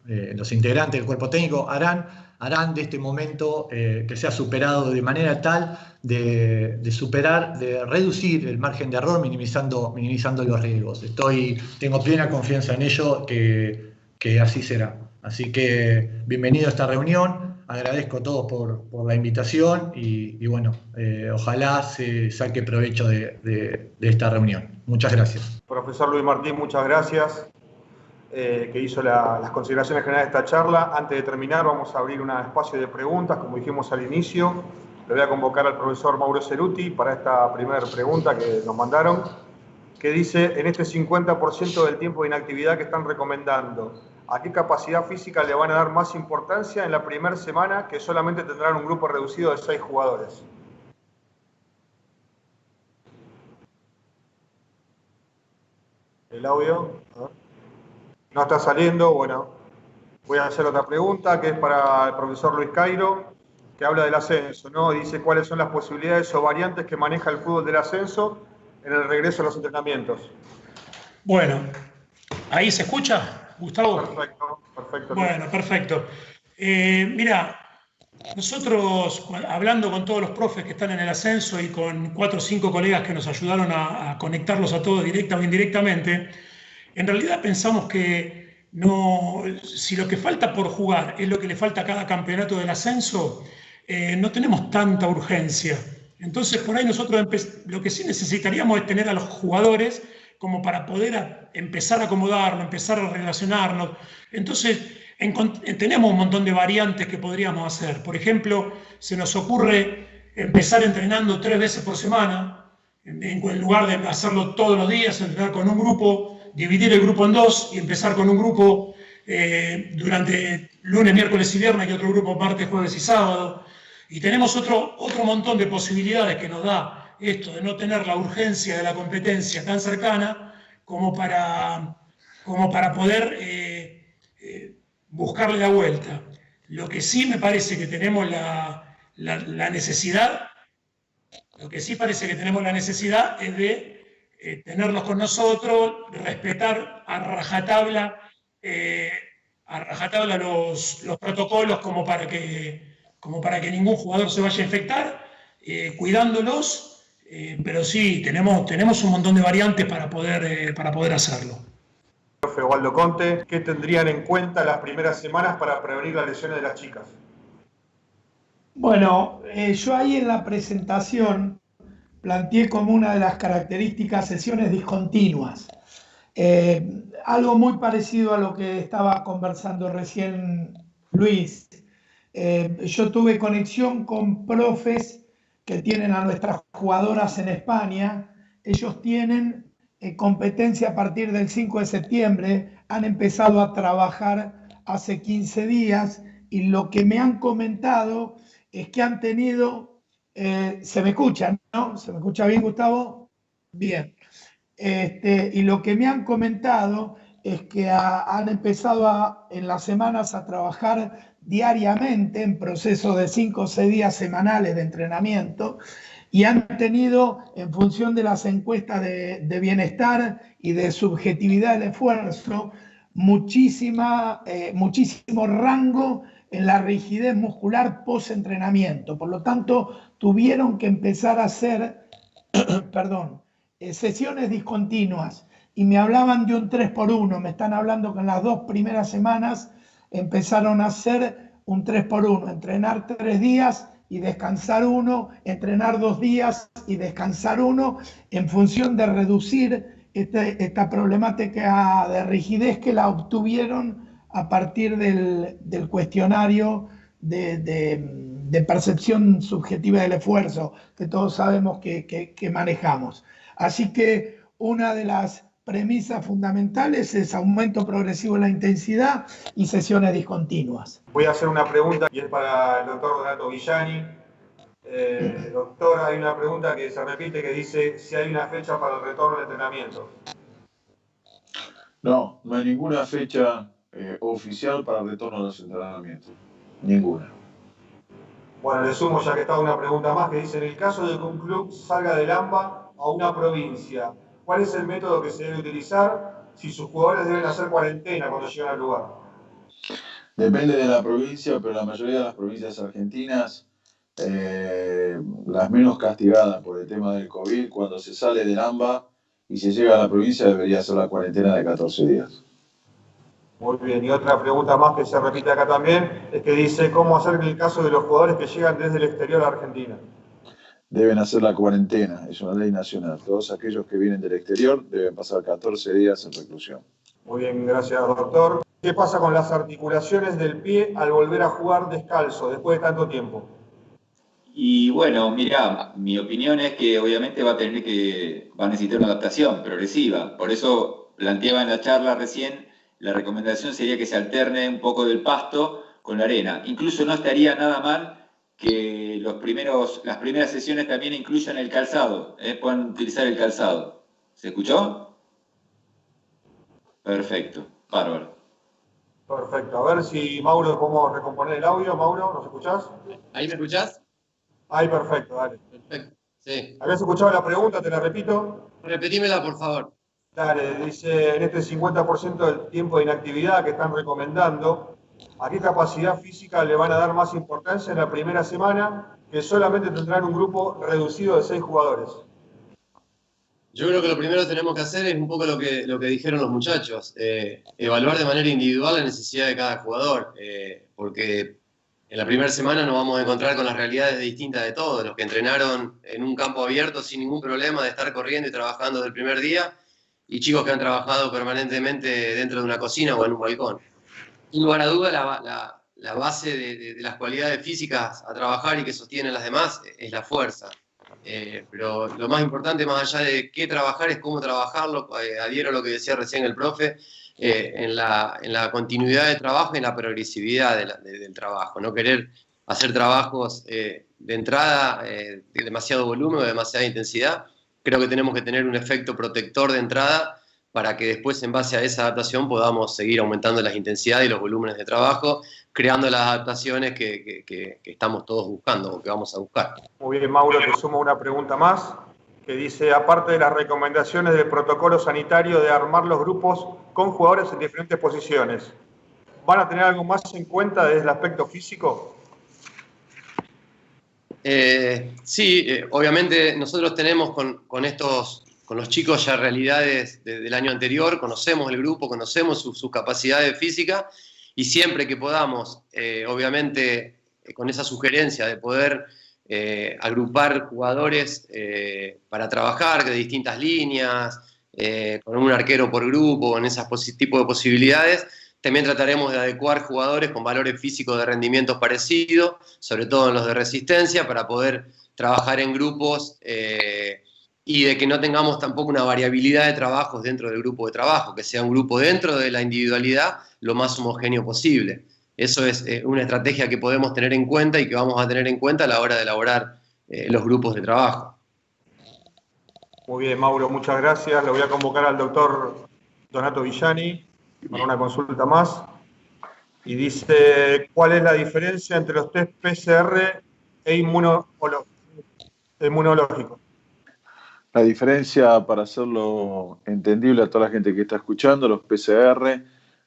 los integrantes del cuerpo técnico, harán de este momento que sea superado de manera tal de reducir el margen de error, minimizando los riesgos. Tengo plena confianza en ello, que así será. Así que bienvenido a esta reunión, agradezco a todos por la invitación y bueno, ojalá se saque provecho de esta reunión. Muchas gracias. Profesor Luis Martín, muchas gracias. que hizo las consideraciones generales de esta charla. Antes de terminar, vamos a abrir un espacio de preguntas, como dijimos al inicio. Le voy a convocar al profesor Mauro Ceruti para esta primera pregunta que nos mandaron, que dice, en este 50% del tiempo de inactividad que están recomendando, ¿a qué capacidad física le van a dar más importancia en la primera semana que solamente tendrán un grupo reducido de 6 jugadores? El audio no está saliendo. Bueno, voy a hacer otra pregunta que es para el profesor Luis Cairo, que habla del ascenso, ¿no? Dice cuáles son las posibilidades o variantes que maneja el fútbol del ascenso en el regreso a los entrenamientos. Bueno, ¿ahí se escucha, Gustavo? Perfecto. Bueno, perfecto. Mira, nosotros, hablando con todos los profes que están en el ascenso y con 4 o 5 colegas que nos ayudaron a conectarlos a todos directa o indirectamente, en realidad pensamos que no, si lo que falta por jugar es lo que le falta a cada campeonato del ascenso, no tenemos tanta urgencia. Entonces, por ahí nosotros lo que sí necesitaríamos es tener a los jugadores como para poder empezar a acomodarnos, empezar a relacionarnos. Entonces, tenemos un montón de variantes que podríamos hacer. Por ejemplo, se nos ocurre empezar entrenando 3 veces por semana, en lugar de hacerlo todos los días, entrenar con un grupo, dividir el grupo en 2 y empezar con un grupo durante lunes, miércoles y viernes y otro grupo martes, jueves y sábado. Y tenemos otro montón de posibilidades que nos da esto de no tener la urgencia de la competencia tan cercana como para poder buscarle la vuelta. Lo que sí me parece que tenemos la necesidad, es de tenerlos con nosotros, respetar a rajatabla los protocolos como para que ningún jugador se vaya a infectar, cuidándolos, pero sí, tenemos un montón de variantes para poder hacerlo. Profe Waldo Conte, ¿qué tendrían en cuenta las primeras semanas para prevenir las lesiones de las chicas? Bueno, yo ahí en la presentación planteé como una de las características sesiones discontinuas. Algo muy parecido a lo que estaba conversando recién Luis. Yo tuve conexión con profes que tienen a nuestras jugadoras en España. Ellos tienen competencia a partir del 5 de septiembre, han empezado a trabajar hace 15 días y lo que me han comentado es que han tenido, se me escucha, ¿no? ¿Se me escucha bien, Gustavo? Bien. Y lo que me han comentado es que han empezado en las semanas a trabajar diariamente en proceso de 5 o 6 días semanales de entrenamiento y han tenido, en función de las encuestas de bienestar y de subjetividad del esfuerzo, muchísimo rango en la rigidez muscular post-entrenamiento. Por lo tanto, tuvieron que empezar a hacer sesiones discontinuas y me hablaban de un 3x1. Me están hablando que en las 2 primeras semanas empezaron a hacer un 3x1, entrenar 3 días y descansar 1, entrenar 2 días y descansar 1, en función de reducir esta problemática de rigidez que la obtuvieron a partir del cuestionario de percepción subjetiva del esfuerzo que todos sabemos que manejamos. Así que una de las premisas fundamentales es aumento progresivo de la intensidad y sesiones discontinuas. Voy a hacer una pregunta y es para el doctor Donato Villani. Doctor, hay una pregunta que se repite que dice si hay una fecha para el retorno al entrenamiento. No hay ninguna fecha oficial para el retorno a los entrenamientos. Ninguna. Bueno, le sumo ya que está una pregunta más que dice, en el caso de que un club salga del AMBA a una provincia, ¿cuál es el método que se debe utilizar si sus jugadores deben hacer cuarentena cuando llegan al lugar? Depende de la provincia, pero la mayoría de las provincias argentinas, las menos castigadas por el tema del COVID, cuando se sale del AMBA y se llega a la provincia, debería hacer la cuarentena de 14 días. Muy bien, y otra pregunta más que se repite acá también, es que dice, ¿cómo hacer en el caso de los jugadores que llegan desde el exterior a Argentina? Deben hacer la cuarentena, es una ley nacional. Todos aquellos que vienen del exterior deben pasar 14 días en reclusión. Muy bien, gracias, doctor. ¿Qué pasa con las articulaciones del pie al volver a jugar descalzo después de tanto tiempo? Y bueno, mira, mi opinión es que obviamente va a necesitar una adaptación progresiva. Por eso planteaba en la charla recién, la recomendación sería que se alterne un poco del pasto con la arena. Incluso no estaría nada mal que las primeras sesiones también incluyan el calzado, puedan utilizar el calzado. ¿Se escuchó? Perfecto, bárbaro. Perfecto. A ver si Mauro, podemos recomponer el audio. Mauro, ¿nos escuchás? ¿Ahí me escuchás? Ahí, perfecto, dale. Perfecto, sí. ¿Habías escuchado la pregunta? Te la repito. Repetímela, por favor. Dale, dice, en este 50% del tiempo de inactividad que están recomendando, ¿a qué capacidad física le van a dar más importancia en la primera semana, que solamente tendrán un grupo reducido de 6 jugadores? Yo creo que lo primero que tenemos que hacer es un poco lo que dijeron los muchachos, evaluar de manera individual la necesidad de cada jugador, porque en la primera semana nos vamos a encontrar con las realidades distintas de todos, los que entrenaron en un campo abierto sin ningún problema de estar corriendo y trabajando desde el primer día, y chicos que han trabajado permanentemente dentro de una cocina o en un balcón. Sin lugar a duda, la base de las cualidades físicas a trabajar y que sostienen las demás es la fuerza. Pero lo más importante, más allá de qué trabajar, es cómo trabajarlo. Adhiero a lo que decía recién el profe, en la continuidad de trabajo y en la progresividad del trabajo. No querer hacer trabajos de entrada de demasiado volumen o de demasiada intensidad. Creo que tenemos que tener un efecto protector de entrada para que después, en base a esa adaptación, podamos seguir aumentando las intensidades y los volúmenes de trabajo, creando las adaptaciones que estamos todos buscando o que vamos a buscar. Muy bien, Mauro, te sumo una pregunta más, que dice, aparte de las recomendaciones del protocolo sanitario de armar los grupos con jugadores en diferentes posiciones, ¿van a tener algo más en cuenta desde el aspecto físico? Sí, obviamente nosotros tenemos con los chicos ya realidades del año anterior, conocemos el grupo, conocemos sus capacidades físicas, y siempre que podamos, obviamente con esa sugerencia de poder agrupar jugadores para trabajar de distintas líneas, con un arquero por grupo, en ese tipo de posibilidades, también trataremos de adecuar jugadores con valores físicos de rendimientos parecidos, sobre todo en los de resistencia, para poder trabajar en grupos y de que no tengamos tampoco una variabilidad de trabajos dentro del grupo de trabajo, que sea un grupo dentro de la individualidad lo más homogéneo posible. Eso es una estrategia que podemos tener en cuenta y que vamos a tener en cuenta a la hora de elaborar los grupos de trabajo. Muy bien, Mauro, muchas gracias. Le voy a convocar al doctor Donato Villani para una consulta más. Y dice, ¿cuál es la diferencia entre los test PCR e inmunológicos? La diferencia, para hacerlo entendible a toda la gente que está escuchando, los PCR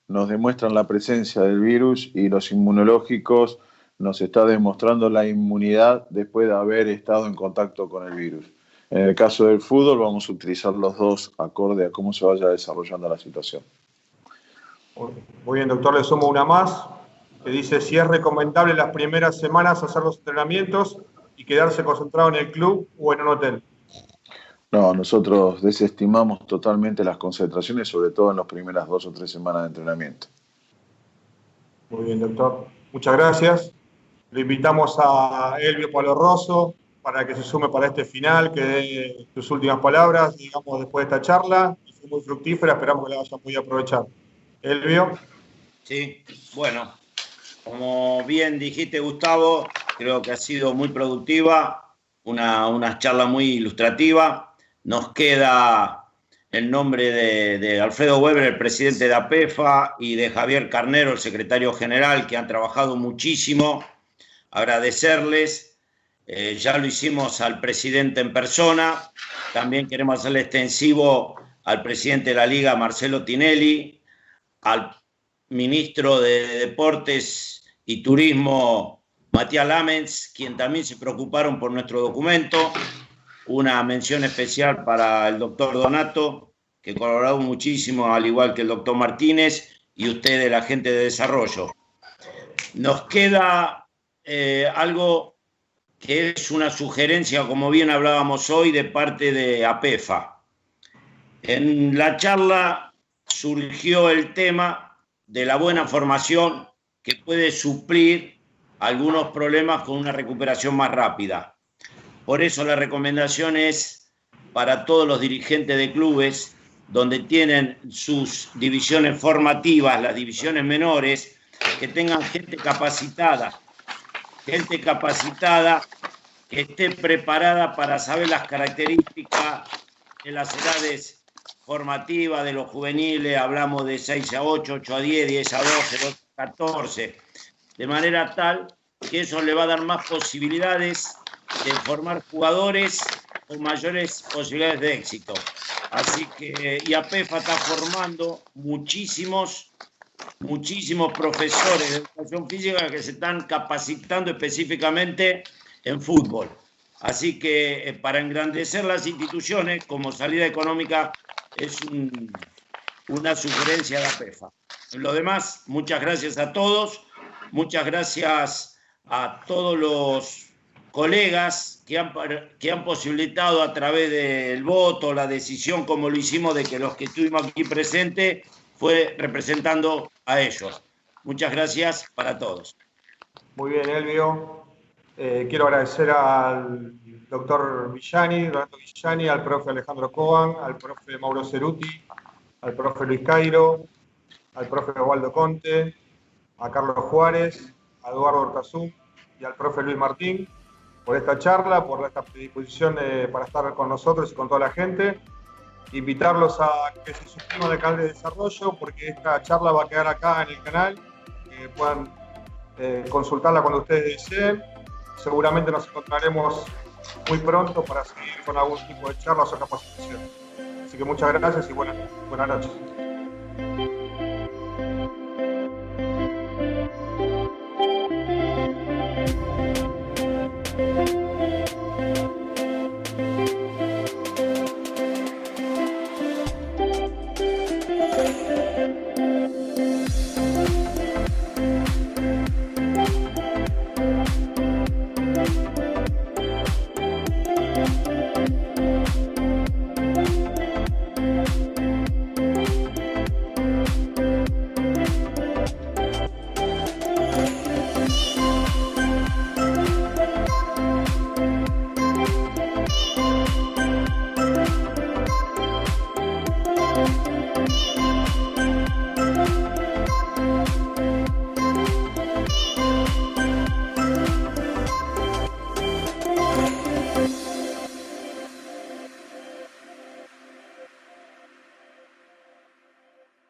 nos demuestran la presencia del virus y los inmunológicos nos está demostrando la inmunidad después de haber estado en contacto con el virus. En el caso del fútbol vamos a utilizar los dos acorde a cómo se vaya desarrollando la situación. Muy bien, doctor, le sumo una más, que dice si es recomendable las primeras semanas hacer los entrenamientos y quedarse concentrado en el club o en un hotel. No, nosotros desestimamos totalmente las concentraciones, sobre todo en las primeras 2 o 3 semanas de entrenamiento. Muy bien, doctor. Muchas gracias. Le invitamos a Elvio Palorroso para que se sume para este final, que dé sus últimas palabras, digamos, después de esta charla. Fue muy fructífera, esperamos que la vayan muy a aprovechar. Elvio. Sí, bueno, como bien dijiste, Gustavo, creo que ha sido muy productiva, una charla muy ilustrativa. Nos queda el nombre de Alfredo Weber, el presidente de APEFA, y de Javier Carnero, el secretario general, que han trabajado muchísimo. Agradecerles. Ya lo hicimos al presidente en persona. También queremos hacerle extensivo al presidente de la Liga, Marcelo Tinelli, al ministro de Deportes y Turismo, Matías Lamens, quien también se preocuparon por nuestro documento. Una mención especial para el doctor Donato, que colaboró muchísimo, al igual que el doctor Martínez, y ustedes, la gente de desarrollo. Nos queda algo que es una sugerencia, como bien hablábamos hoy, de parte de APEFA. En la charla surgió el tema de la buena formación que puede suplir algunos problemas con una recuperación más rápida. Por eso la recomendación es para todos los dirigentes de clubes donde tienen sus divisiones formativas, las divisiones menores, que tengan gente capacitada que esté preparada para saber las características de las edades formativas de los juveniles. Hablamos de 6 a 8, 8 a 10, 10 a 12, 12 a 14, de manera tal que eso le va a dar más posibilidades de formar jugadores con mayores posibilidades de éxito. Así que APEFA está formando muchísimos profesores de educación física que se están capacitando específicamente en fútbol. Así que para engrandecer las instituciones como salida económica es una sugerencia de APEFA. En lo demás, muchas gracias a todos, muchas gracias a todos los colegas que han posibilitado a través del voto, la decisión, como lo hicimos, de que los que estuvimos aquí presentes fue representando a ellos. Muchas gracias para todos. Muy bien, Elvio. Quiero agradecer al doctor Villani, Donato Villani, al profe Alejandro Coban, al profe Mauro Ceruti, al profe Luis Cairo, al profe Osvaldo Conte, a Carlos Juárez, a Eduardo Ortazú y al profe Luis Martín por esta charla, por esta predisposición para estar con nosotros y con toda la gente. Invitarlos a que se suscriban al canal de desarrollo, porque esta charla va a quedar acá en el canal, que puedan consultarla cuando ustedes deseen. Seguramente nos encontraremos muy pronto para seguir con algún tipo de charlas o capacitación. Así que muchas gracias y buenas noches.